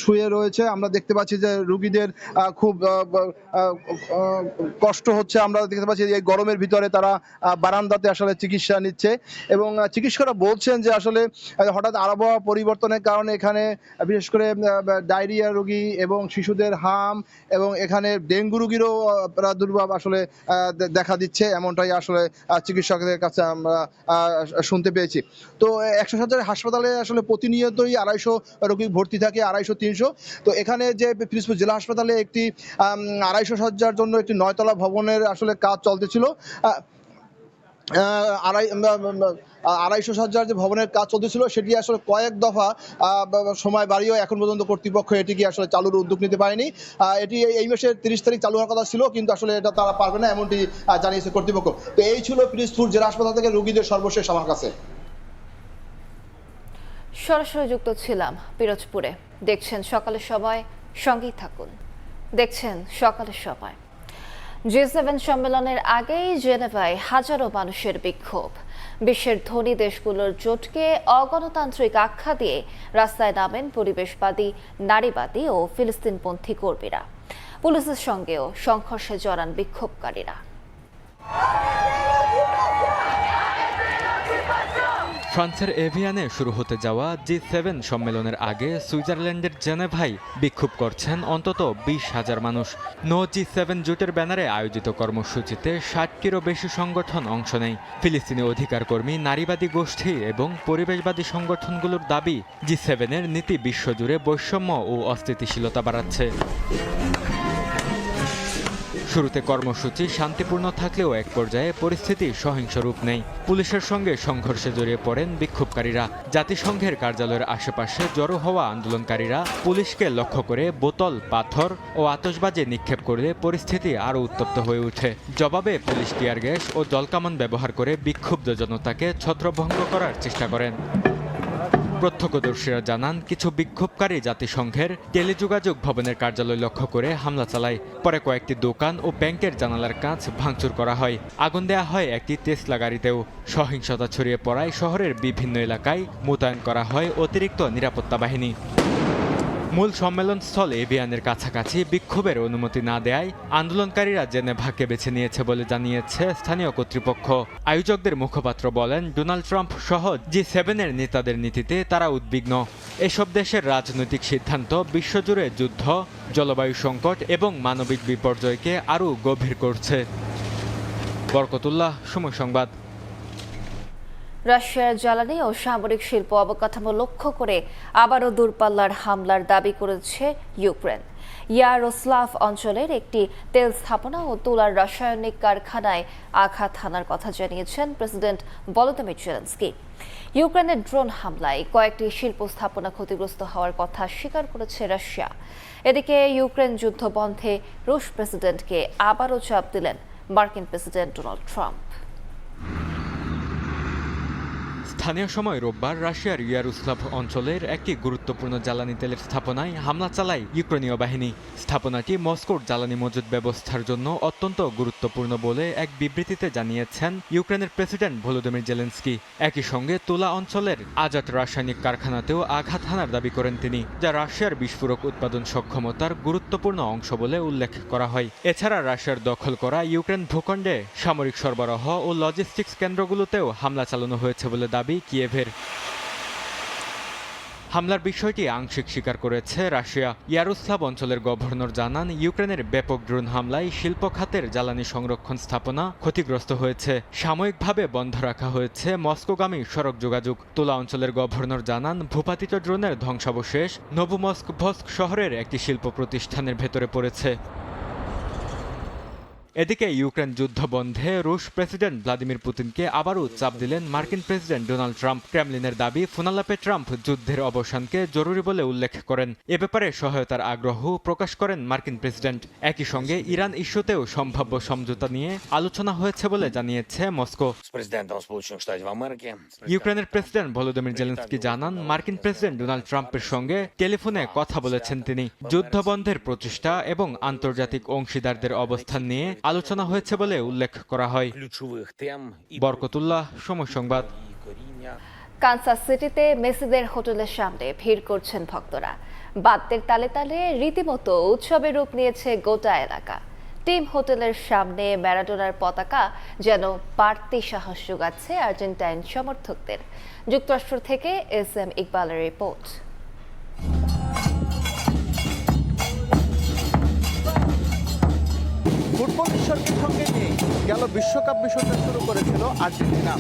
শুয়ে রয়েছে। আমরা দেখতে পাচ্ছি যে রোগীদের খুব কষ্ট হচ্ছে। আমরা দেখতে পাচ্ছি এই গরমের ভিতরে তারা বারান্দাতে আসলে চিকিৎসা নিচ্ছে এবং চিকিৎসকরা বলছেন যে আসলে হঠাৎ আবহাওয়া পরিবর্তনের কারণে এখানে বিশেষ করে ডায়রিয়া রোগী এবং শিশুদের হাম এবং এখানে ডেঙ্গু রোগীরও প্রাদুর্ভাব আসলে দেখা দিচ্ছে, এমনটাই আসলে চিকিৎসকদের কাছে আমরা শুনতে পেয়েছি। তো 100 শয্যার হাসপাতালে আসলে প্রতিনিয়তই 250 রোগী ভর্তি থাকে, 250-300। তো এখানে যে পিরোজপুর জেলা হাসপাতালে একটি 250 শয্যার জন্য একটি 9তলা ভবনের আসলে কাজ চলতেছিল। 250 শয্যার যে ভবনের কাজ চলতেছিল সেটি আসলে কয়েক দফা সময় বাড়িয়েও এখন পর্যন্ত কর্তৃপক্ষ এটিকে আসলে চালুর উদ্যোগ নিতে পারেনি। এটি এই মাসের 30 তারিখ চালু হওয়ার কথা ছিল, কিন্তু আসলে এটা তারা পারবে না এমনটি জানিয়েছে কর্তৃপক্ষ। তো এই ছিল পিরোজপুর জেলা হাসপাতাল থেকে রোগীদের সর্বশেষ আমার কাছে। সরাসরি যুক্ত ছিলাম পিরোজপুরে। দেখছেন সকালের সময়, সঙ্গেই থাকুন। দেখছেন সকালের সময়। G7 সম্মেলনের আগেই জেনেভায় হাজারো মানুষের বিক্ষোভ। বিশ্বের ধনী দেশগুলোর জোটকে অগণতান্ত্রিক আখ্যা দিয়ে রাস্তায় নামেন পরিবেশবাদী, নারীবাদী ও ফিলিস্তিনপন্থী কর্মীরা। পুলিশের সঙ্গেও সংঘর্ষে জড়ান বিক্ষোভকারীরা। ফ্রান্সের এভিয়ানে শুরু হতে যাওয়া G7 সম্মেলনের আগে সুইজারল্যান্ডের জেনেভায় বিক্ষোভ করছেন অন্তত 20,000 মানুষ। নো G7 জোটের ব্যানারে আয়োজিত কর্মসূচিতে 60টিরও বেশি সংগঠন অংশ নেয়। ফিলিস্তিনি অধিকার কর্মী, নারীবাদী গোষ্ঠী এবং পরিবেশবাদী সংগঠনগুলোর দাবি G7-এর নীতি বিশ্বজুড়ে বৈষম্য ও অস্থিতিশীলতা বাড়াচ্ছে। শুরুতে কর্মসূচি শান্তিপূর্ণ থাকলেও এক পর্যায়ে পরিস্থিতি সহিংস রূপ নেয়। পুলিশের সঙ্গে সংঘর্ষে জড়িয়ে পড়েন বিক্ষোভকারীরা। জাতিসংঘের কার্যালয়ের আশেপাশে জড়ো হওয়া আন্দোলনকারীরা পুলিশকে লক্ষ্য করে বোতল, পাথর ও আতশবাজি নিক্ষেপ করলে পরিস্থিতি আরও উত্তপ্ত হয়ে ওঠে। জবাবে পুলিশ টিয়ার গ্যাস ও জলকামান ব্যবহার করে বিক্ষুব্ধ জনতাকে ছত্রভঙ্গ করার চেষ্টা করেন। প্রত্যক্ষদর্শীরা জানান কিছু বিক্ষোভকারী জাতিসংঘের টেলিযোগাযোগ ভবনের কার্যালয় লক্ষ্য করে হামলা চালায়। পরে কয়েকটি দোকান ও ব্যাংকের জানালার কাঁচ ভাঙচুর করা হয়। আগুন দেয়া হয় একটি টেসলা গাড়িতেও। সহিংসতা ছড়িয়ে পড়ায় শহরের বিভিন্ন এলাকায় মোতায়েন করা হয় অতিরিক্ত নিরাপত্তা বাহিনী। মূল সম্মেলনস্থল এভিয়ানের কাছাকাছি বিক্ষোভের অনুমতি না দেয়ায় আন্দোলনকারীরা জেনেভাকে বেছে নিয়েছে বলে জানিয়েছে স্থানীয় কর্তৃপক্ষ। আয়োজকদের মুখপাত্র বলেন, ডোনাল্ড ট্রাম্প সহ G7-এর নেতাদের নীতিতে তারা উদ্বিগ্ন। এসব দেশের রাজনৈতিক সিদ্ধান্ত বিশ্বজুড়ে যুদ্ধ, জলবায়ু সংকট এবং মানবিক বিপর্যয়কে আরও গভীর করছে। বরকতুল্লাহ, সময় সংবাদ। রাশিয়ার জ্বালানি ও সামরিক শিল্প অবকাঠামো লক্ষ্য করে আবারও দূরপাল্লার হামলার দাবি করেছে ইউক্রেন। ইয়ারোস্লাভ অঞ্চলের একটি তেল স্থাপনা ও তুলার রাসায়নিক কারখানায় আঘাত হানার কথা জানিয়েছেন প্রেসিডেন্ট ভলোদিমির জেলেনস্কি। ইউক্রেনের ড্রোন হামলায় কয়েকটি শিল্প স্থাপনা ক্ষতিগ্রস্ত হওয়ার কথা স্বীকার করেছে রাশিয়া। এদিকে ইউক্রেন যুদ্ধ বন্ধে রুশ প্রেসিডেন্টকে আবারও চাপ দিলেন মার্কিন প্রেসিডেন্ট ডোনাল্ড ট্রাম্প। স্থানীয় সময় রোববার রাশিয়ার ইয়ারোস্লাভ অঞ্চলের একটি গুরুত্বপূর্ণ জ্বালানি তেলের স্থাপনায় হামলা চালায় ইউক্রেনীয় বাহিনী। স্থাপনাটি মস্কোর জ্বালানি মজুত ব্যবস্থার জন্য অত্যন্ত গুরুত্বপূর্ণ বলে এক বিবৃতিতে জানিয়েছেন ইউক্রেনের প্রেসিডেন্ট ভলোদিমির জেলেনস্কি। একই সঙ্গে তুলা অঞ্চলের আজাদ রাসায়নিক কারখানাতেও আঘাত হানার দাবি করেন তিনি, যা রাশিয়ার বিস্ফোরক উৎপাদন সক্ষমতার গুরুত্বপূর্ণ অংশ বলে উল্লেখ করা হয়। এছাড়া রাশিয়ার দখল করা ইউক্রেন ভূখণ্ডে সামরিক সরবরাহ ও লজিস্টিক্স কেন্দ্রগুলোতেও হামলা চালানো হয়েছে বলে দাবি কিয়েভের। হামলার বিষয়টি আংশিক স্বীকার করেছে রাশিয়া। ইয়ারোস্লাভ অঞ্চলের গভর্নর জানান, ইউক্রেনের ব্যাপক ড্রোন হামলায় শিল্প খাতের জ্বালানি সংরক্ষণ স্থাপনা ক্ষতিগ্রস্ত হয়েছে। সাময়িকভাবে বন্ধ রাখা হয়েছে মস্কোগামী সড়ক যোগাযোগ। তুলা অঞ্চলের গভর্নর জানান, ভূপাতিত ড্রোনের ধ্বংসাবশেষ নোভোমস্কভস্ক শহরের একটি শিল্প প্রতিষ্ঠানের ভেতরে পড়েছে। এদিকে ইউক্রেন যুদ্ধ বন্ধে রুশ প্রেসিডেন্ট ভ্লাদিমির পুতিনকে আবারও চাপ দিলেন মার্কিন প্রেসিডেন্ট ডোনাল্ড ট্রাম্প। ক্রেমলিনের দাবি, ফোনালাপে ট্রাম্প যুদ্ধের অবসানকে জরুরি বলে উল্লেখ করেন। এ ব্যাপারে সহায়তার আগ্রহ প্রকাশ করেন মার্কিন প্রেসিডেন্ট। একই সঙ্গে ইরান ইস্যুতেও সম্ভাব্য সমঝোতা নিয়ে আলোচনা হয়েছে বলে জানিয়েছে মস্কো। ইউক্রেনের প্রেসিডেন্ট ভলোদিমির জেলেনস্কি জানান, মার্কিন প্রেসিডেন্ট ডোনাল্ড ট্রাম্পের সঙ্গে টেলিফোনে কথা বলেছেন তিনি। যুদ্ধ বন্ধের প্রচেষ্টা এবং আন্তর্জাতিক অংশীদারদের অবস্থান নিয়ে আলোচনা হয়েছে বলে উল্লেখ করা হয়। বরকতুল্লাহ, সময় সংবাদ। কানসাস সিটিতে মেসিদের হোটেলের সামনে ভিড় করছেন ভক্তরা। বাদ্যের তালে তালে রীতিমতো উৎসবের রূপ নিয়েছে গোটা এলাকা। টিম হোটেলের সামনে ম্যারাডোনার পতাকা যেন বাড়তি সাহস যোগাচ্ছে আর্জেন্টাইন সমর্থকদের। যুক্তরাষ্ট্র থেকে SM ইকবালের রিপোর্ট। ফুটবল বিশ্বকে সঙ্গে নিয়ে গেল বিশ্বকাপ মিশনটা শুরু করেছিল আর্জেন্টিনা।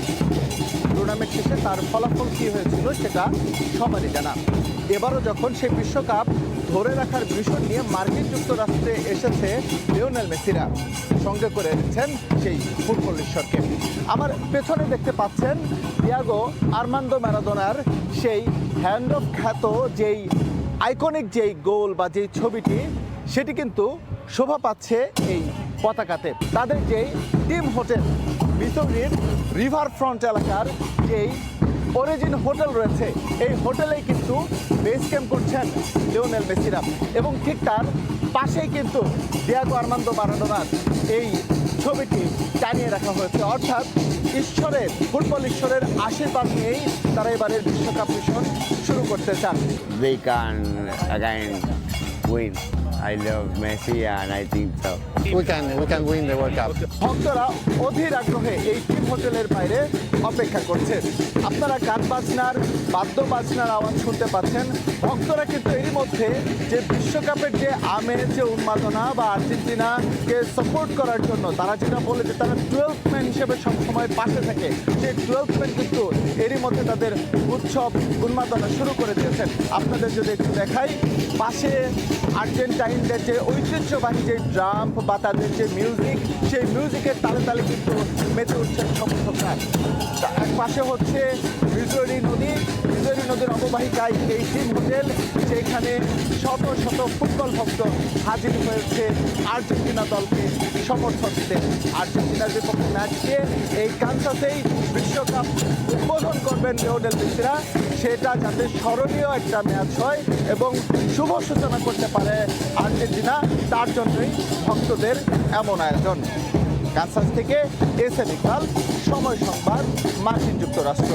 টুর্নামেন্ট শেষে তার ফলাফল কী হয়েছিল সেটা সবারই জানা। এবারও যখন সেই বিশ্বকাপ ধরে রাখার মিশন নিয়ে মার্কিন যুক্তরাষ্ট্রে এসেছে লিওনেল মেসিরা, সঙ্গে করে এনেছেন সেই ফুটবল ঈশ্বরকে। আমার পেছনে দেখতে পাচ্ছেন ডিয়েগো আর্মান্দো ম্যারাডোনার সেই হ্যান্ড অফ খ্যাত যেই আইকনিক যেই গোল বা যেই ছবিটি, সেটি কিন্তু শোভা পাচ্ছে এই পতাকাতে। তাদের যেই টিম হোটেল মিসৌরির রিভার ফ্রন্ট এলাকার যেই অরিজিন হোটেল রয়েছে, এই হোটেলেই কিন্তু বেস ক্যাম্প করছেন লিওনেল মেসিরা। এবং ঠিক তার পাশেই কিন্তু ডিয়েগো আর্মান্দো ম্যারাডোনার এই ছবিটি টানিয়ে রাখা হয়েছে। অর্থাৎ ঈশ্বরের, ফুটবল ঈশ্বরের আশীর্বাদ নিয়েই তারা এবারের বিশ্বকাপ মিশন শুরু করতে চান। They can again win. I love Messi and I think so. We can win the World Cup. ভক্তরা অধীর আগ্রহে এই টিম হোটেলের বাইরে অপেক্ষা করছে। আপনারা গান বাজনার, বাদ্য বাজনার আওয়াজ শুনতে পাচ্ছেন। ভক্তরা কিন্তু এরই মধ্যে যে বিশ্বকাপের যে আমেজ, যে উন্মাদনা বা আর্জেন্টিনাকে সাপোর্ট করার জন্য তারা যেটা বলে যে তারা 12th ম্যান হিসেবে সবসময় পাশে থাকে, সেই 12th ম্যান কিন্তু এরই মধ্যে তাদের উৎসব উন্মাদনা শুরু করে দিয়েছেন। আপনাদের যদি একটু দেখাই, পাশে আর্জেন্টাইনদের যে ঐতিহ্যবাহী যে ড্রাম বা তাদের যে মিউজিক, সেই মিউজিকের তালে তালে কিন্তু মেতে উঠছেন সমর্থকরা। এক পাশে হচ্ছে মিজুরি নদী, মিজুরি নদীর অববাহিকায় এই টিম হোটেল, যেখানে শত শত ফুটবল ভক্ত হাজির হয়েছে আর্জেন্টিনা দলকে সমর্থন দিতে। আর্জেন্টিনার বিপক্ষে ম্যাচকে এই কানসাসেই বিশ্বকাপ উদ্বোধন করবেন লিওনেল মেসিরা, সেটা যাতে স্মরণীয় একটা ম্যাচ হয় এবং শুভ সূচনা করতে পারে আর্জেন্টিনা, তার জন্যই ভক্তদের এমন আয়োজন। কানসাস থেকে SM ইকবাল, সময় সংবাদ, মার্কিন যুক্তরাষ্ট্র।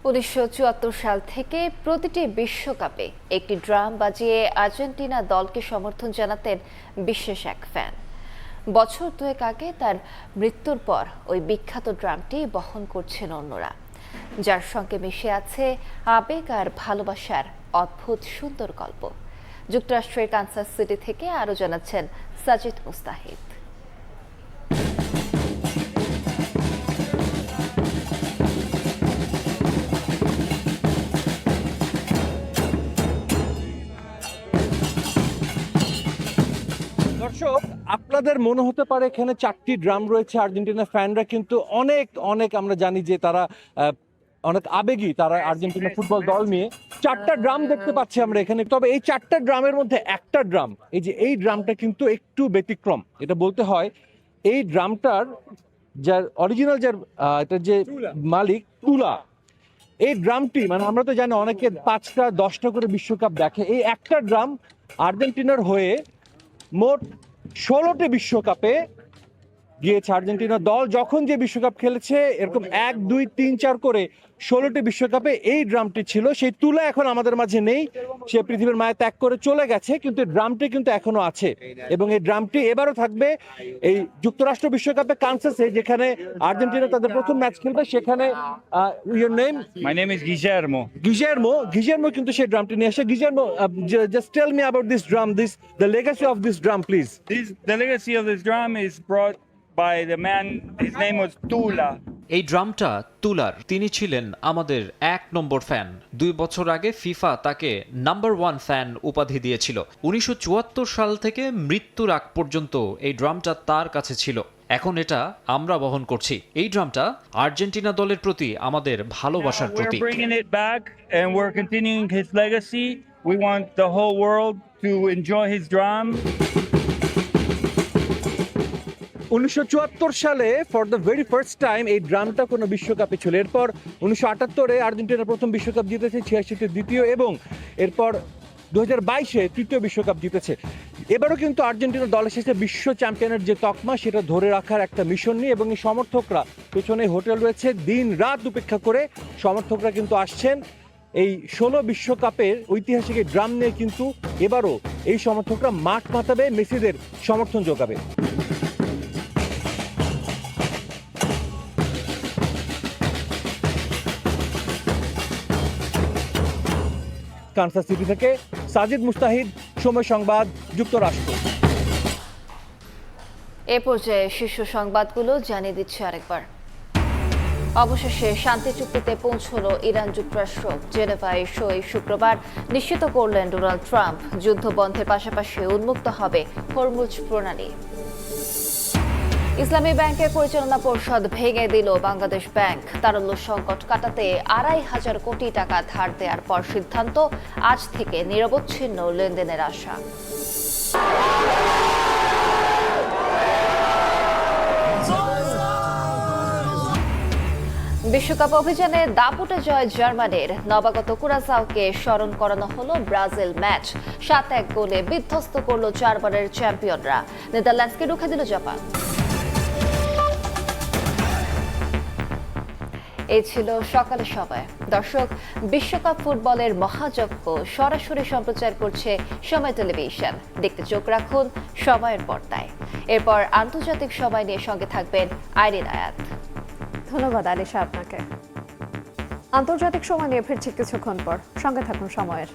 1974 সাল থেকে প্রতিটি বিশ্বকাপে একটি ড্রাম বাজিয়ে আর্জেন্টিনা দলকে সমর্থন জানাতেন বিশেষ এক ফ্যান। বছর দুয়েক আগে তার মৃত্যুর পর ওই বিখ্যাত ড্রামটি বহন করছেন অন্যরা, যার সঙ্গে মিশে আছে আবেগ আর ভালোবাসার অদ্ভুত সুন্দর গল্প। যুক্তরাষ্ট্রের কানসাস সিটি থেকে আরও জানাচ্ছেন সাজিদ মুস্তাহিদ। আপনাদের মনে হতে পারে এখানে 4টি ড্রাম রয়েছে। আর্জেন্টিনা ফ্যানরা কিন্তু অনেক আমরা জানি যে তারা অনেক আবেগী, তারা আর্জেন্টিনা ফুটবল দল নিয়ে। 4টা ড্রাম দেখতে পাচ্ছি আমরা এখানে। তবে এই 4টা ড্রামের মধ্যে একটা ড্রাম, এই ড্রামটা কিন্তু একটু ব্যতিক্রম। এটা বলতে হয় এই ড্রামটার যার অরিজিনাল এটার যে মালিক তুলা, এই ড্রামটি মানে আমরা তো জানি অনেকে 5টা 10টা করে বিশ্বকাপ দেখে। এই একটা ড্রাম আর্জেন্টিনার হয়ে মোট 16টি বিশ্বকাপে গিয়েছে। আর্জেন্টিনা দল যখন যে বিশ্বকাপ খেলেছে এরকম 1, 2, 3, 4 করে 16টি বিশ্বকাপে এই ড্রামটি ছিল। সেই তুলা এখন আমাদের মাঝে নেই, সে পৃথিবীর মায়া ত্যাগ করে চলে গেছে, কিন্তু এই ড্রামটি কিন্তু এখনো আছে এবং এই ড্রামটি এবারও থাকবে এই যুক্তরাষ্ট্র বিশ্বকাপে কানসাসে, যেখানে আর্জেন্টিনা তাদের প্রথম ম্যাচ খেলবে। সেখানে your name? My name is Guillermo. Guillermo কিন্তু সেই ড্রামটি নিয়ে আসে। Guillermo, just tell me about this drum, the legacy of this drum please. The legacy of this drum is brought by the man, his name was Tula. এই ড্রামটা তুলার। তিনি ছিলেন আমাদের 1 নম্বর ফ্যান। 2 বছর আগে ফিফা তাকে নাম্বার 1 ফ্যান উপাধি দিয়েছিল। 1974 সাল থেকে মৃত্যুর আগ পর্যন্ত এই ড্রামটা তার কাছে ছিল। এখন এটা আমরা বহন করছি। এই ড্রামটা আর্জেন্টিনা দলের প্রতি আমাদের ভালোবাসার প্রতীক। We're bringing it back and we're continuing his legacy. We want the whole world to enjoy his drum. 1974 সালে for the very first time এই ড্রামটা কোনো বিশ্বকাপে ছিল। এরপর 1978-এ আর্জেন্টিনা প্রথম বিশ্বকাপ জিতেছে, 86-তে দ্বিতীয় এবং এরপর 2022-এ তৃতীয় বিশ্বকাপ জিতেছে। এবারও কিন্তু আর্জেন্টিনা দল এসেছে বিশ্ব চ্যাম্পিয়নের যে তকমা সেটা ধরে রাখার একটা মিশন নিয়ে এবং এই সমর্থকরা, পেছনে হোটেল রয়েছে, দিন রাত উপেক্ষা করে সমর্থকরা কিন্তু আসছেন। এই 16 বিশ্বকাপের ঐতিহাসিক এই ড্রাম নিয়ে কিন্তু এবারও এই সমর্থকরা মাঠ মাতাবে, মেসিদের সমর্থন যোগাবে। কানসাস সিটি থেকে সাজিদ মুস্তাহিদ, সময় সংবাদ, যুক্তরাষ্ট্র। এ পর্যায়ে শীর্ষ সংবাদগুলো জানিয়ে দিচ্ছে আরেকবার। অবশেষে শান্তি চুক্তিতে পৌঁছলো ইরান যুক্তরাষ্ট্র। জেনেভায় সই শুক্রবার নিশ্চিত করলেন ডোনাল্ড ট্রাম্প। যুদ্ধ বন্ধের পাশাপাশি উন্মুক্ত হবে হরমুজ প্রণালী। ইসলামী ব্যাংকের পরিচালনা পর্ষদ ভেঙে দিল বাংলাদেশ ব্যাংক। তারল্য সংকট কাটাতে 2,500 কোটি টাকা ধার দেওয়ার পর সিদ্ধান্ত, আজ থেকে নিরবচ্ছিন্ন লেনদেনের আশা। বিশ্বকাপ অভিযানে দাপুটে জয় জার্মানির। নবাগত কুরাসাওকে স্মরণ করানো হলো ব্রাজিল ম্যাচ। 7-1 গোলে বিধ্বস্ত করল 4বারের চ্যাম্পিয়নরা। নেদারল্যান্ডসকে রুখে দিল জাপান। এই ছিল সকালের সময়। দর্শক, বিশ্বকাপ ফুটবলের মহাযজ্ঞ সরাসরি সম্প্রচার করছে সময় টেলিভিশন। দেখতে চোখ রাখুন সময়ের পর্দায়। এরপর আন্তর্জাতিক সময় নিয়ে সঙ্গে থাকবেন আইরিন আয়াত। ধন্যবাদ আলিশা আপনাকে। আন্তর্জাতিক সময় নিয়ে ফিরছি কিছুক্ষণ পর, সঙ্গে থাকুন সময়ের।